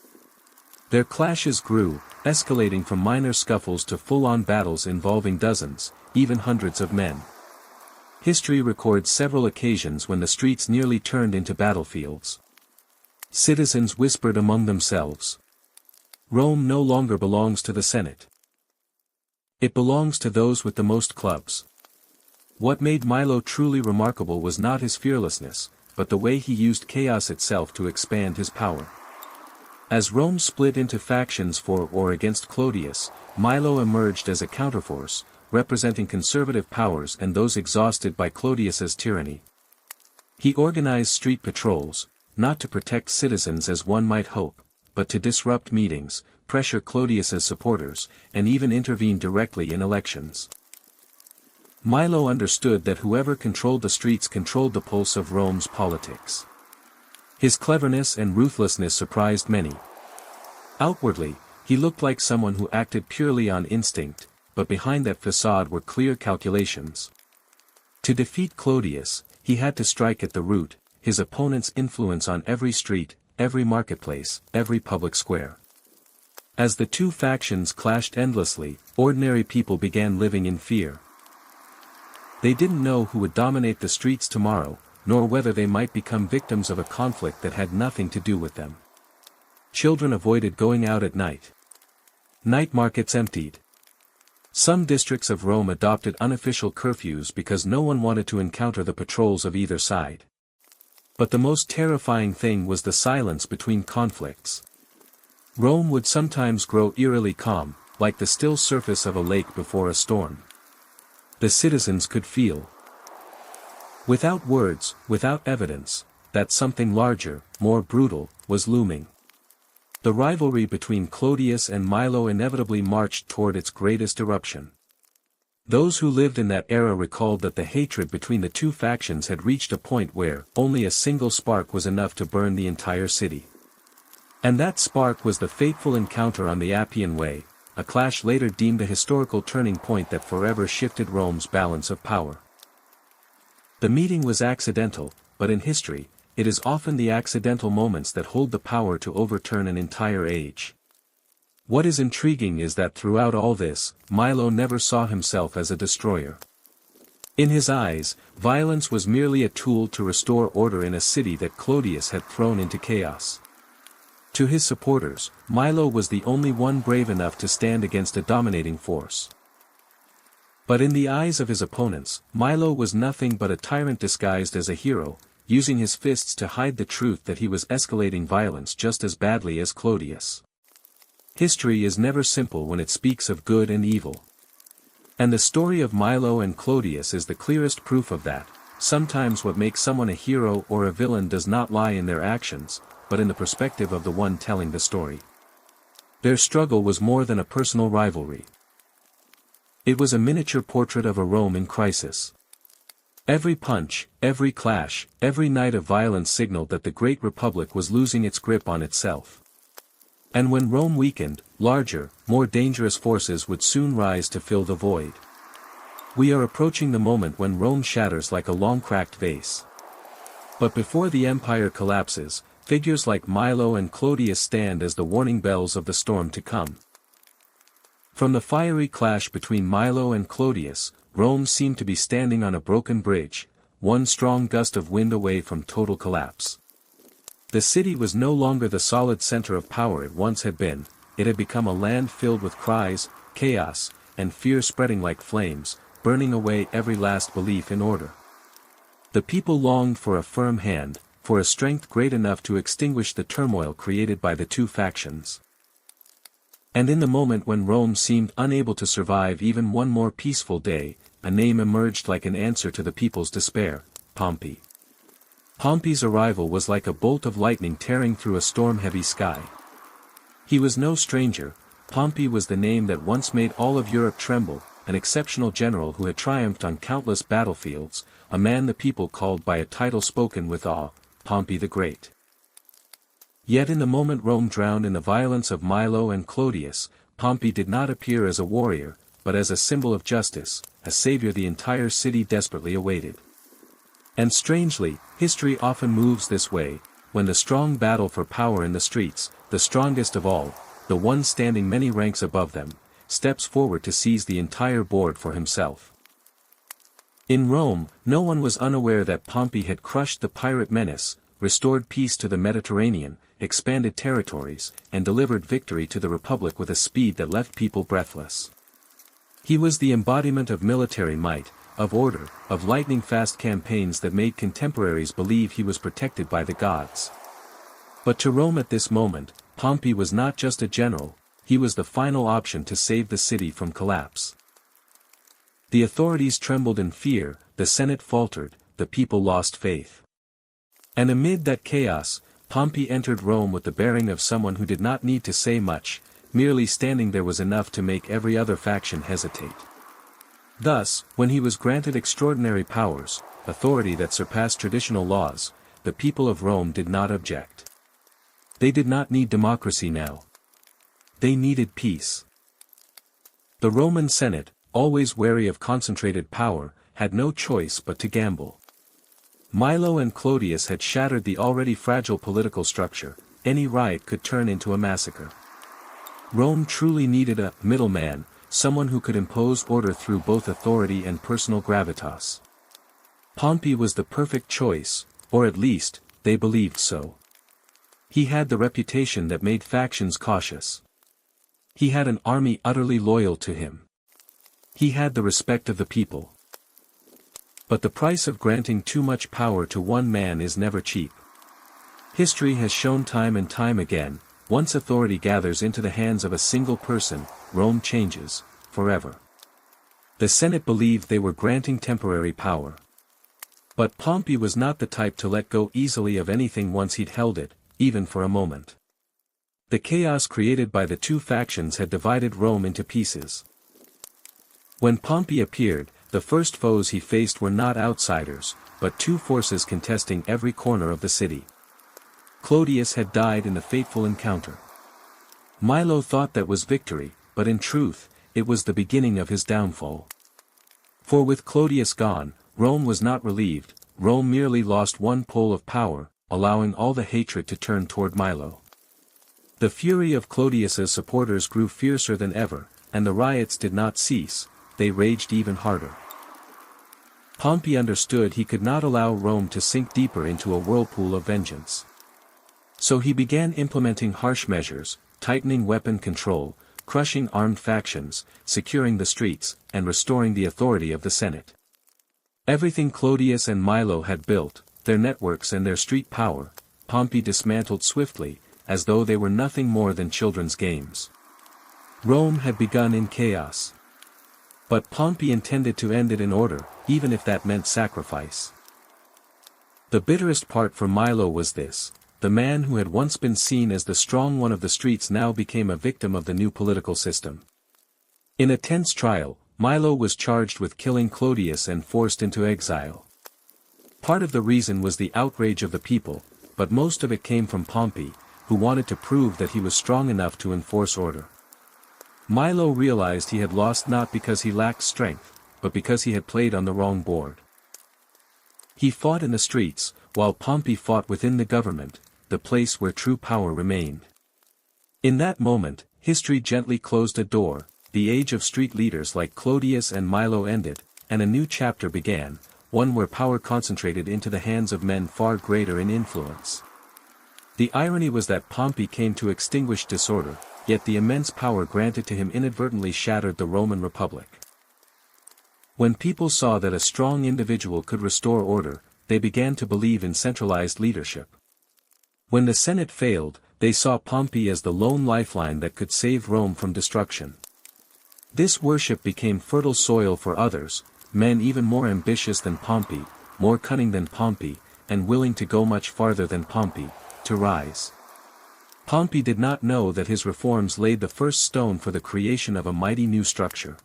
Their clashes grew, escalating from minor scuffles to full-on battles involving dozens, even hundreds of men. History records several occasions when the streets nearly turned into battlefields. Citizens whispered among themselves. Rome no longer belongs to the Senate. It belongs to those with the most clubs. What made Milo truly remarkable was not his fearlessness, but the way he used chaos itself to expand his power. As Rome split into factions for or against Clodius, Milo emerged as a counterforce, representing conservative powers and those exhausted by Clodius's tyranny. He organized street patrols, not to protect citizens as one might hope, but to disrupt meetings, pressure Clodius's supporters, and even intervene directly in elections. Milo understood that whoever controlled the streets controlled the pulse of Rome's politics. His cleverness and ruthlessness surprised many. Outwardly, he looked like someone who acted purely on instinct, but behind that facade were clear calculations. To defeat Clodius, he had to strike at the root, his opponent's influence on every street, every marketplace, every public square. As the two factions clashed endlessly, ordinary people began living in fear. They didn't know who would dominate the streets tomorrow, nor whether they might become victims of a conflict that had nothing to do with them. Children avoided going out at night. Night markets emptied. Some districts of Rome adopted unofficial curfews because no one wanted to encounter the patrols of either side. But the most terrifying thing was the silence between conflicts. Rome would sometimes grow eerily calm, like the still surface of a lake before a storm. The citizens could feel, without words, without evidence, that something larger, more brutal, was looming. The rivalry between Clodius and Milo inevitably marched toward its greatest eruption. Those who lived in that era recalled that the hatred between the two factions had reached a point where only a single spark was enough to burn the entire city. And that spark was the fateful encounter on the Appian Way, a clash later deemed a historical turning point that forever shifted Rome's balance of power. The meeting was accidental, but in history, it is often the accidental moments that hold the power to overturn an entire age. What is intriguing is that throughout all this, Milo never saw himself as a destroyer. In his eyes, violence was merely a tool to restore order in a city that Clodius had thrown into chaos. To his supporters, Milo was the only one brave enough to stand against a dominating force. But in the eyes of his opponents, Milo was nothing but a tyrant disguised as a hero, using his fists to hide the truth that he was escalating violence just as badly as Clodius. History is never simple when it speaks of good and evil. And the story of Milo and Clodius is the clearest proof of that. Sometimes what makes someone a hero or a villain does not lie in their actions, but in the perspective of the one telling the story. Their struggle was more than a personal rivalry. It was a miniature portrait of a Rome in crisis. Every punch, every clash, every night of violence signaled that the Great Republic was losing its grip on itself. And when Rome weakened, larger, more dangerous forces would soon rise to fill the void. We are approaching the moment when Rome shatters like a long-cracked vase. But before the empire collapses, figures like Milo and Clodius stand as the warning bells of the storm to come. From the fiery clash between Milo and Clodius, Rome seemed to be standing on a broken bridge, one strong gust of wind away from total collapse. The city was no longer the solid center of power it once had been, it had become a land filled with cries, chaos, and fear spreading like flames, burning away every last belief in order. The people longed for a firm hand, for a strength great enough to extinguish the turmoil created by the two factions. And in the moment when Rome seemed unable to survive even one more peaceful day, a name emerged like an answer to the people's despair: Pompey. Pompey's arrival was like a bolt of lightning tearing through a storm-heavy sky. He was no stranger. Pompey was the name that once made all of Europe tremble, an exceptional general who had triumphed on countless battlefields, a man the people called by a title spoken with awe: Pompey the Great. Yet in the moment Rome drowned in the violence of Milo and Clodius, Pompey did not appear as a warrior, but as a symbol of justice, a savior the entire city desperately awaited. And strangely, history often moves this way: when the strong battle for power in the streets, the strongest of all, the one standing many ranks above them, steps forward to seize the entire board for himself. In Rome, no one was unaware that Pompey had crushed the pirate menace, restored peace to the Mediterranean, expanded territories, and delivered victory to the Republic with a speed that left people breathless. He was the embodiment of military might, of order, of lightning-fast campaigns that made contemporaries believe he was protected by the gods. But to Rome at this moment, Pompey was not just a general, he was the final option to save the city from collapse. The authorities trembled in fear, the Senate faltered, the people lost faith. And amid that chaos, Pompey entered Rome with the bearing of someone who did not need to say much, merely standing there was enough to make every other faction hesitate. Thus, when he was granted extraordinary powers, authority that surpassed traditional laws, the people of Rome did not object. They did not need democracy now. They needed peace. The Roman Senate, always wary of concentrated power, had no choice but to gamble. Milo and Clodius had shattered the already fragile political structure. Any riot could turn into a massacre. Rome truly needed a middleman, someone who could impose order through both authority and personal gravitas. Pompey was the perfect choice, or at least, they believed so. He had the reputation that made factions cautious. He had an army utterly loyal to him. He had the respect of the people. But the price of granting too much power to one man is never cheap. History has shown time and time again, once authority gathers into the hands of a single person, Rome changes, forever. The Senate believed they were granting temporary power. But Pompey was not the type to let go easily of anything once he'd held it, even for a moment. The chaos created by the two factions had divided Rome into pieces. When Pompey appeared, the first foes he faced were not outsiders, but two forces contesting every corner of the city. Clodius had died in the fateful encounter. Milo thought that was victory, but in truth, it was the beginning of his downfall. For with Clodius gone, Rome was not relieved, Rome merely lost one pole of power, allowing all the hatred to turn toward Milo. The fury of Clodius's supporters grew fiercer than ever, and the riots did not cease, they raged even harder. Pompey understood he could not allow Rome to sink deeper into a whirlpool of vengeance. So he began implementing harsh measures, tightening weapon control, crushing armed factions, securing the streets, and restoring the authority of the Senate. Everything Clodius and Milo had built, their networks and their street power, Pompey dismantled swiftly, as though they were nothing more than children's games. Rome had begun in chaos. But Pompey intended to end it in order, even if that meant sacrifice. The bitterest part for Milo was this: the man who had once been seen as the strong one of the streets now became a victim of the new political system. In a tense trial, Milo was charged with killing Clodius and forced into exile. Part of the reason was the outrage of the people, but most of it came from Pompey, who wanted to prove that he was strong enough to enforce order. Milo realized he had lost not because he lacked strength, but because he had played on the wrong board. He fought in the streets, while Pompey fought within the government, the place where true power remained. In that moment, history gently closed a door, the age of street leaders like Clodius and Milo ended, and a new chapter began, one where power concentrated into the hands of men far greater in influence. The irony was that Pompey came to extinguish disorder, yet the immense power granted to him inadvertently shattered the Roman Republic. When people saw that a strong individual could restore order, they began to believe in centralized leadership. When the Senate failed, they saw Pompey as the lone lifeline that could save Rome from destruction. This worship became fertile soil for others, men even more ambitious than Pompey, more cunning than Pompey, and willing to go much farther than Pompey, to rise. Pompey did not know that his reforms laid the first stone for the creation of a mighty new structure.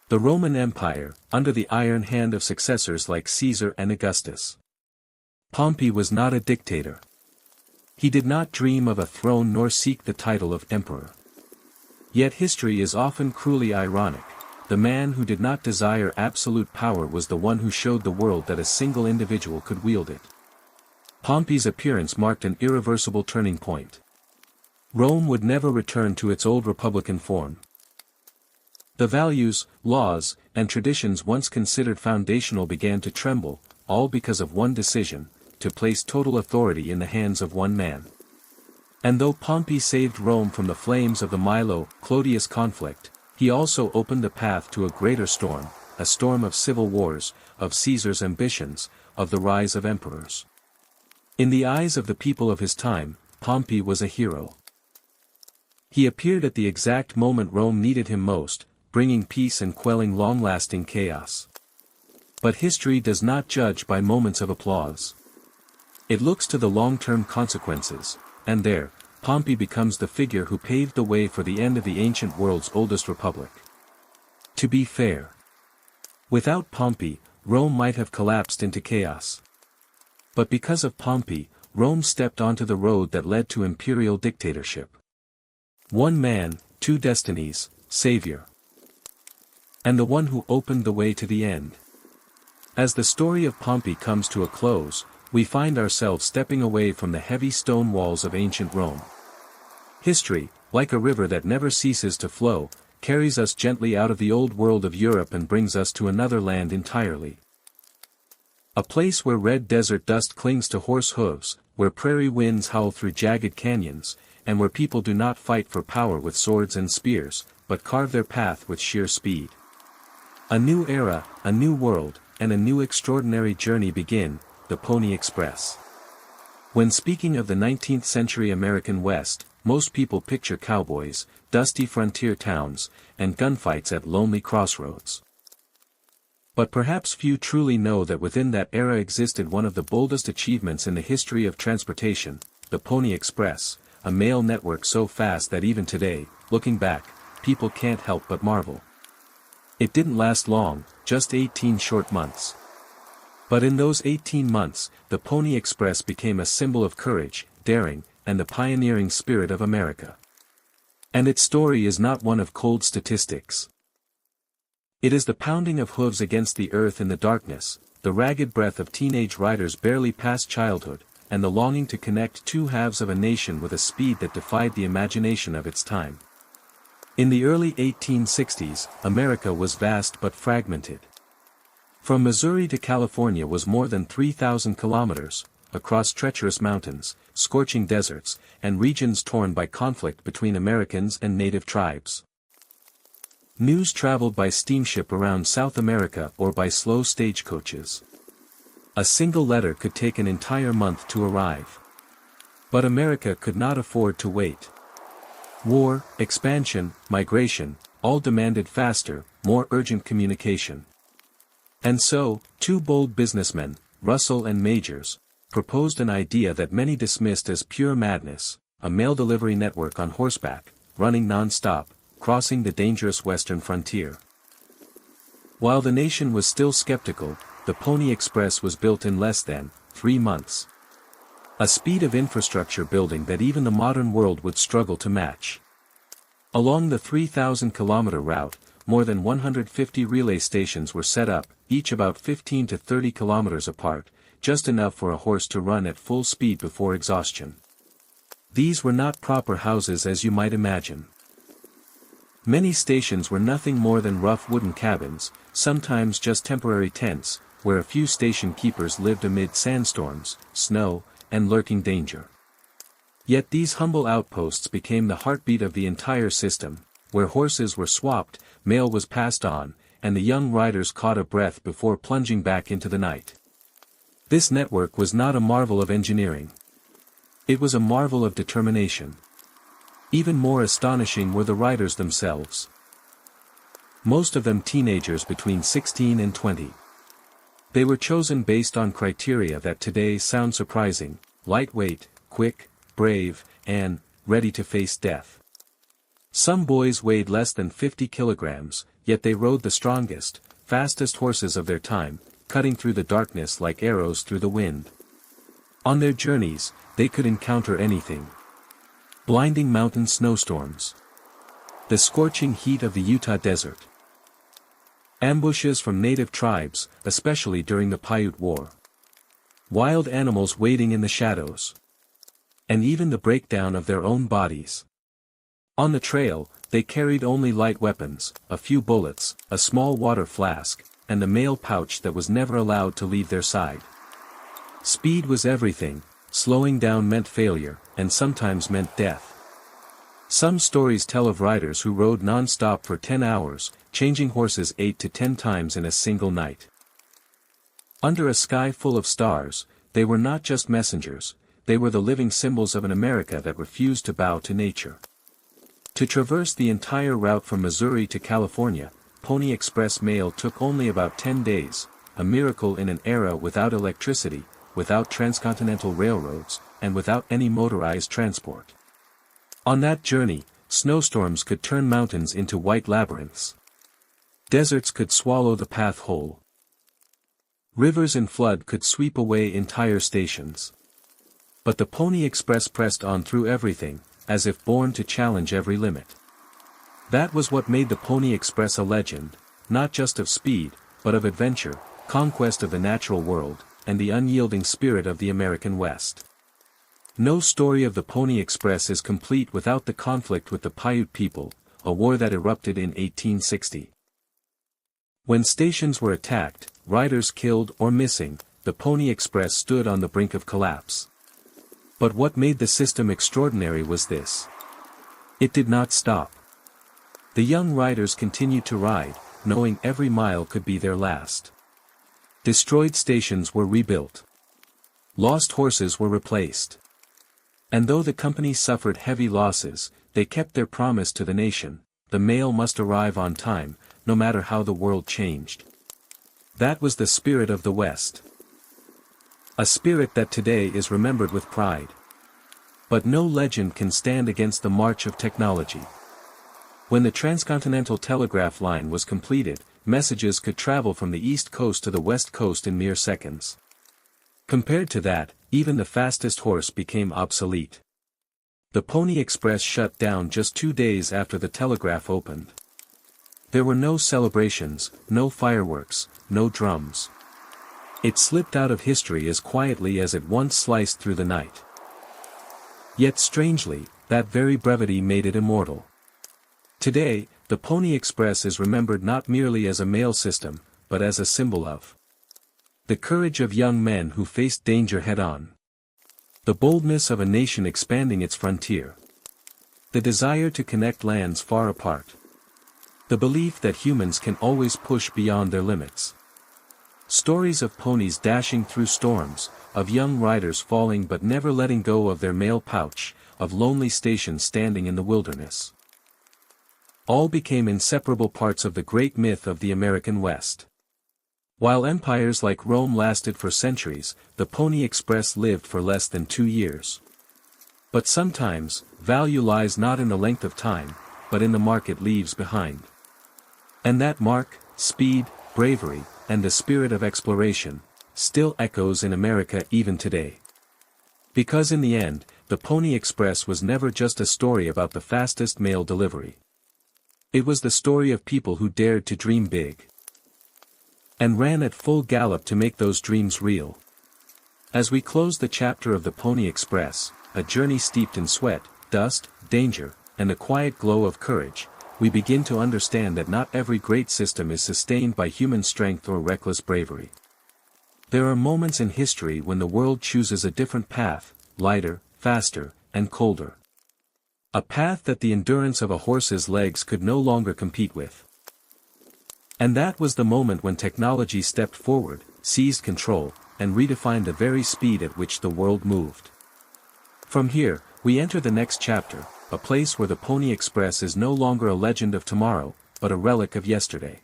The Roman Empire, under the iron hand of successors like Caesar and Augustus. Pompey was not a dictator. He did not dream of a throne nor seek the title of emperor. Yet history is often cruelly ironic. The man who did not desire absolute power was the one who showed the world that a single individual could wield it. Pompey's appearance marked an irreversible turning point. Rome would never return to its old republican form. The values, laws, and traditions once considered foundational began to tremble, all because of one decision, to place total authority in the hands of one man. And though Pompey saved Rome from the flames of the Milo-Clodius conflict, he also opened the path to a greater storm, a storm of civil wars, of Caesar's ambitions, of the rise of emperors. In the eyes of the people of his time, Pompey was a hero. He appeared at the exact moment Rome needed him most, bringing peace and quelling long-lasting chaos. But history does not judge by moments of applause. It looks to the long-term consequences, and there, Pompey becomes the figure who paved the way for the end of the ancient world's oldest republic. To be fair, without Pompey, Rome might have collapsed into chaos. But because of Pompey, Rome stepped onto the road that led to imperial dictatorship. One man, two destinies, Savior. And the one who opened the way to the end. As the story of Pompey comes to a close, we find ourselves stepping away from the heavy stone walls of ancient Rome. History, like a river that never ceases to flow, carries us gently out of the old world of Europe and brings us to another land entirely. A place where red desert dust clings to horse hooves, where prairie winds howl through jagged canyons, and where people do not fight for power with swords and spears, but carve their path with sheer speed. A new era, a new world, and a new extraordinary journey begin, the Pony Express. When speaking of the 19th century American West, most people picture cowboys, dusty frontier towns, and gunfights at lonely crossroads. But perhaps few truly know that within that era existed one of the boldest achievements in the history of transportation, the Pony Express, a mail network so fast that even today, looking back, people can't help but marvel. It didn't last long, just 18 short months. But in those 18 months, the Pony Express became a symbol of courage, daring, and the pioneering spirit of America. And its story is not one of cold statistics. It is the pounding of hooves against the earth in the darkness, the ragged breath of teenage riders barely past childhood, and the longing to connect two halves of a nation with a speed that defied the imagination of its time. In the early 1860s, America was vast but fragmented. From Missouri to California was more than 3,000 kilometers, across treacherous mountains, scorching deserts, and regions torn by conflict between Americans and native tribes. News traveled by steamship around South America or by slow stagecoaches. A single letter could take an entire month to arrive. But America could not afford to wait. War, expansion, migration, all demanded faster, more urgent communication. And so, two bold businessmen, Russell and Majors, proposed an idea that many dismissed as pure madness, a mail delivery network on horseback, running non-stop, crossing the dangerous western frontier. While the nation was still skeptical, the Pony Express was built in less than 3 months. A speed of infrastructure building that even the modern world would struggle to match. Along the 3,000-kilometer route, more than 150 relay stations were set up, each about 15 to 30 kilometers apart, just enough for a horse to run at full speed before exhaustion. These were not proper houses as you might imagine. Many stations were nothing more than rough wooden cabins, sometimes just temporary tents, where a few station keepers lived amid sandstorms, snow, and lurking danger. Yet these humble outposts became the heartbeat of the entire system, where horses were swapped, mail was passed on, and the young riders caught a breath before plunging back into the night. This network was not a marvel of engineering. It was a marvel of determination. Even more astonishing were the riders themselves. most of them teenagers between 16 and 20. They were chosen based on criteria that today sound surprising: lightweight, quick, brave, and ready to face death. Some boys weighed less than 50 kilograms, yet they rode the strongest, fastest horses of their time, cutting through the darkness like arrows through the wind. On their journeys, they could encounter anything: blinding mountain snowstorms, the scorching heat of the Utah desert, ambushes from native tribes, especially during the Paiute War, wild animals waiting in the shadows, and even the breakdown of their own bodies. On the trail, they carried only light weapons, a few bullets, a small water flask, and a mail pouch that was never allowed to leave their side. Speed was everything. Slowing down meant failure, and sometimes meant death. Some stories tell of riders who rode non-stop for 10 hours, changing horses 8 to 10 times in a single night. Under a sky full of stars, they were not just messengers, they were the living symbols of an America that refused to bow to nature. To traverse the entire route from Missouri to California, Pony Express mail took only about 10 days, a miracle in an era without electricity, without transcontinental railroads, and without any motorized transport. On that journey, snowstorms could turn mountains into white labyrinths. Deserts could swallow the path whole. Rivers in flood could sweep away entire stations. But the Pony Express pressed on through everything, as if born to challenge every limit. That was what made the Pony Express a legend, not just of speed, but of adventure, conquest of the natural world, and the unyielding spirit of the American West. No story of the Pony Express is complete without the conflict with the Paiute people, a war that erupted in 1860. When stations were attacked, riders killed or missing, the Pony Express stood on the brink of collapse. But what made the system extraordinary was this: it did not stop. The young riders continued to ride, knowing every mile could be their last. Destroyed stations were rebuilt. Lost horses were replaced. And though the company suffered heavy losses, they kept their promise to the nation: the mail must arrive on time, no matter how the world changed. That was the spirit of the West. A spirit that today is remembered with pride. But no legend can stand against the march of technology. When the transcontinental telegraph line was completed, messages could travel from the East Coast to the West Coast in mere seconds. Compared to that, even the fastest horse became obsolete. The Pony Express shut down just 2 days after the telegraph opened. There were no celebrations, no fireworks, no drums. It slipped out of history as quietly as it once sliced through the night. Yet strangely, that very brevity made it immortal. Today, the Pony Express is remembered not merely as a mail system, but as a symbol of the courage of young men who faced danger head-on, the boldness of a nation expanding its frontier, the desire to connect lands far apart, the belief that humans can always push beyond their limits. Stories of ponies dashing through storms, of young riders falling but never letting go of their mail pouch, of lonely stations standing in the wilderness. All became inseparable parts of the great myth of the American West. While empires like Rome lasted for centuries, the Pony Express lived for less than 2 years. But sometimes, value lies not in the length of time, but in the mark it leaves behind. And that mark, speed, bravery, and the spirit of exploration, still echoes in America even today. Because in the end, the Pony Express was never just a story about the fastest mail delivery. It was the story of people who dared to dream big and ran at full gallop to make those dreams real. As we close the chapter of the Pony Express, a journey steeped in sweat, dust, danger, and the quiet glow of courage, we begin to understand that not every great system is sustained by human strength or reckless bravery. There are moments in history when the world chooses a different path, lighter, faster, and colder. A path that the endurance of a horse's legs could no longer compete with. And that was the moment when technology stepped forward, seized control, and redefined the very speed at which the world moved. From here, we enter the next chapter, a place where the Pony Express is no longer a legend of tomorrow, but a relic of yesterday.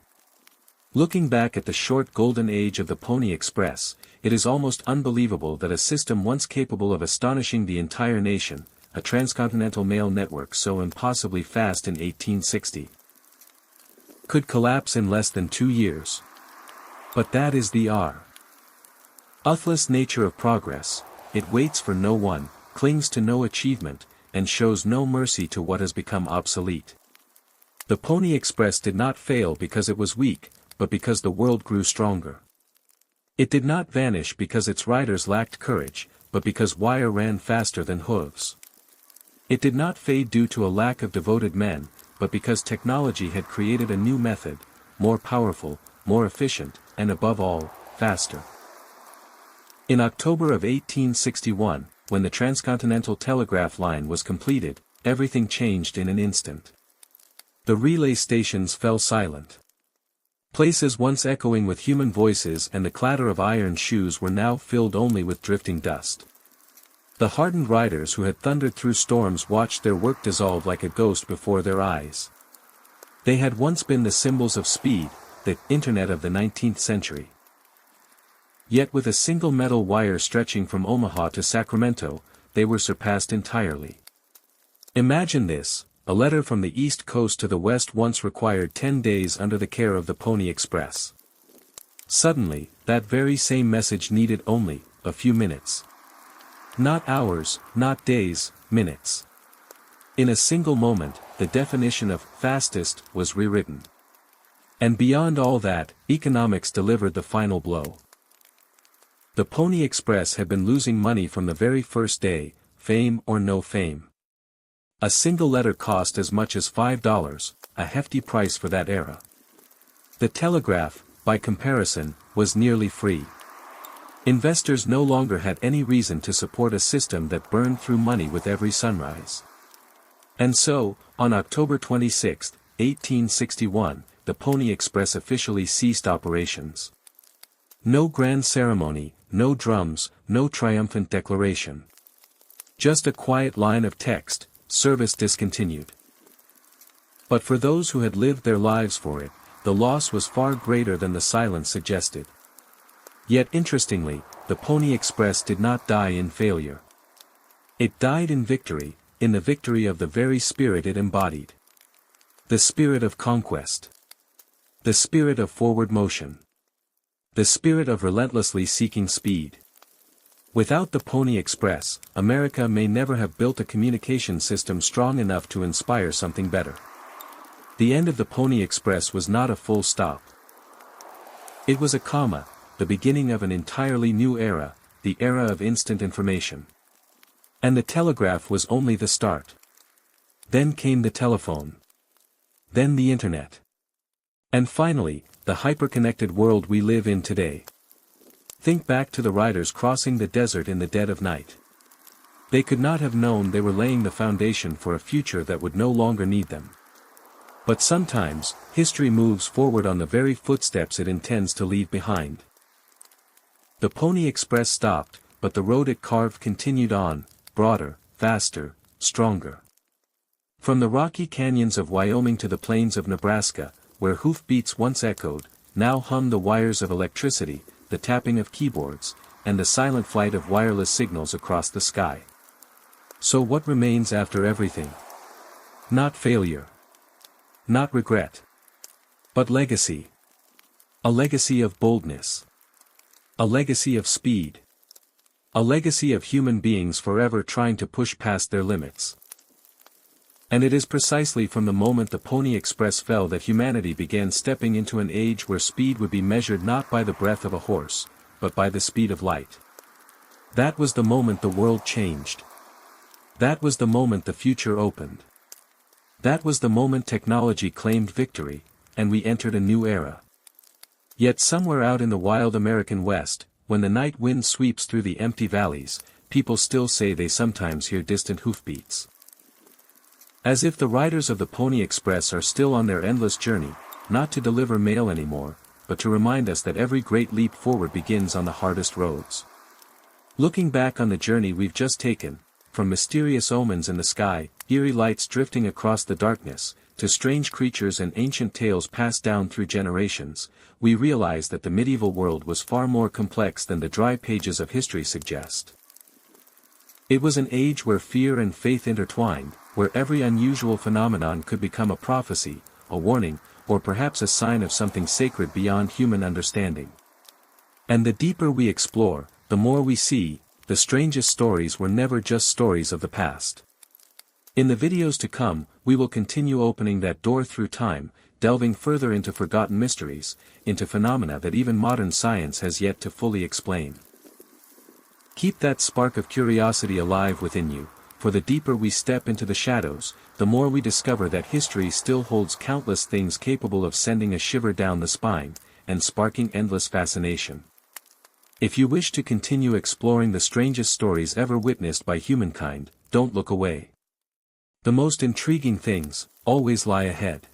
Looking back at the short golden age of the Pony Express, it is almost unbelievable that a system once capable of astonishing the entire nation, a transcontinental mail network so impossibly fast in 1860, could collapse in less than 2 years. But that is the ruthless nature of progress. It waits for no one, clings to no achievement, and shows no mercy to what has become obsolete. The Pony Express did not fail because it was weak, but because the world grew stronger. It did not vanish because its riders lacked courage, but because wire ran faster than hooves. It did not fade due to a lack of devoted men, but because technology had created a new method, more powerful, more efficient, and above all, faster. In October of 1861, when the transcontinental telegraph line was completed, everything changed in an instant. The relay stations fell silent. Places once echoing with human voices and the clatter of iron shoes were now filled only with drifting dust. The hardened riders who had thundered through storms watched their work dissolve like a ghost before their eyes. They had once been the symbols of speed, the internet of the 19th century. Yet with a single metal wire stretching from Omaha to Sacramento, they were surpassed entirely. Imagine this. A letter from the East Coast to the West once required 10 days under the care of the Pony Express. Suddenly, that very same message needed only a few minutes. Not hours, not days, minutes. In a single moment, the definition of fastest was rewritten. And beyond all that, economics delivered the final blow. The Pony Express had been losing money from the very first day, fame or no fame. A single letter cost as much as $5, a hefty price for that era. The telegraph, by comparison, was nearly free. Investors no longer had any reason to support a system that burned through money with every sunrise. And so, on October 26, 1861, the Pony Express officially ceased operations. No grand ceremony, no drums, no triumphant declaration. Just a quiet line of text: service discontinued. But for those who had lived their lives for it, the loss was far greater than the silence suggested. Yet interestingly, the Pony Express did not die in failure. It died in victory, in the victory of the very spirit it embodied. The spirit of conquest. The spirit of forward motion. The spirit of relentlessly seeking speed. Without the Pony Express, America may never have built a communication system strong enough to inspire something better. The end of the Pony Express was not a full stop. It was a comma, the beginning of an entirely new era, the era of instant information. And the telegraph was only the start. Then came the telephone. Then the internet. And finally, the hyper-connected world we live in today. Think back to the riders crossing the desert in the dead of night. They could not have known they were laying the foundation for a future that would no longer need them. But sometimes, history moves forward on the very footsteps it intends to leave behind. The Pony Express stopped, but the road it carved continued on, broader, faster, stronger. From the rocky canyons of Wyoming to the plains of Nebraska, where hoofbeats once echoed, now hummed the wires of electricity, the tapping of keyboards, and the silent flight of wireless signals across the sky. So what remains after everything? Not failure. Not regret. But legacy. A legacy of boldness. A legacy of speed. A legacy of human beings forever trying to push past their limits. And it is precisely from the moment the Pony Express fell that humanity began stepping into an age where speed would be measured not by the breath of a horse, but by the speed of light. That was the moment the world changed. That was the moment the future opened. That was the moment technology claimed victory, and we entered a new era. Yet somewhere out in the wild American West, when the night wind sweeps through the empty valleys, people still say they sometimes hear distant hoofbeats. As if the riders of the Pony Express are still on their endless journey, not to deliver mail anymore, but to remind us that every great leap forward begins on the hardest roads. Looking back on the journey we've just taken, from mysterious omens in the sky, eerie lights drifting across the darkness, to strange creatures and ancient tales passed down through generations, we realize that the medieval world was far more complex than the dry pages of history suggest. It was an age where fear and faith intertwined, where every unusual phenomenon could become a prophecy, a warning, or perhaps a sign of something sacred beyond human understanding. And the deeper we explore, the more we see, the strangest stories were never just stories of the past. In the videos to come, we will continue opening that door through time, delving further into forgotten mysteries, into phenomena that even modern science has yet to fully explain. Keep that spark of curiosity alive within you, for the deeper we step into the shadows, the more we discover that history still holds countless things capable of sending a shiver down the spine, and sparking endless fascination. If you wish to continue exploring the strangest stories ever witnessed by humankind, don't look away. The most intriguing things always lie ahead.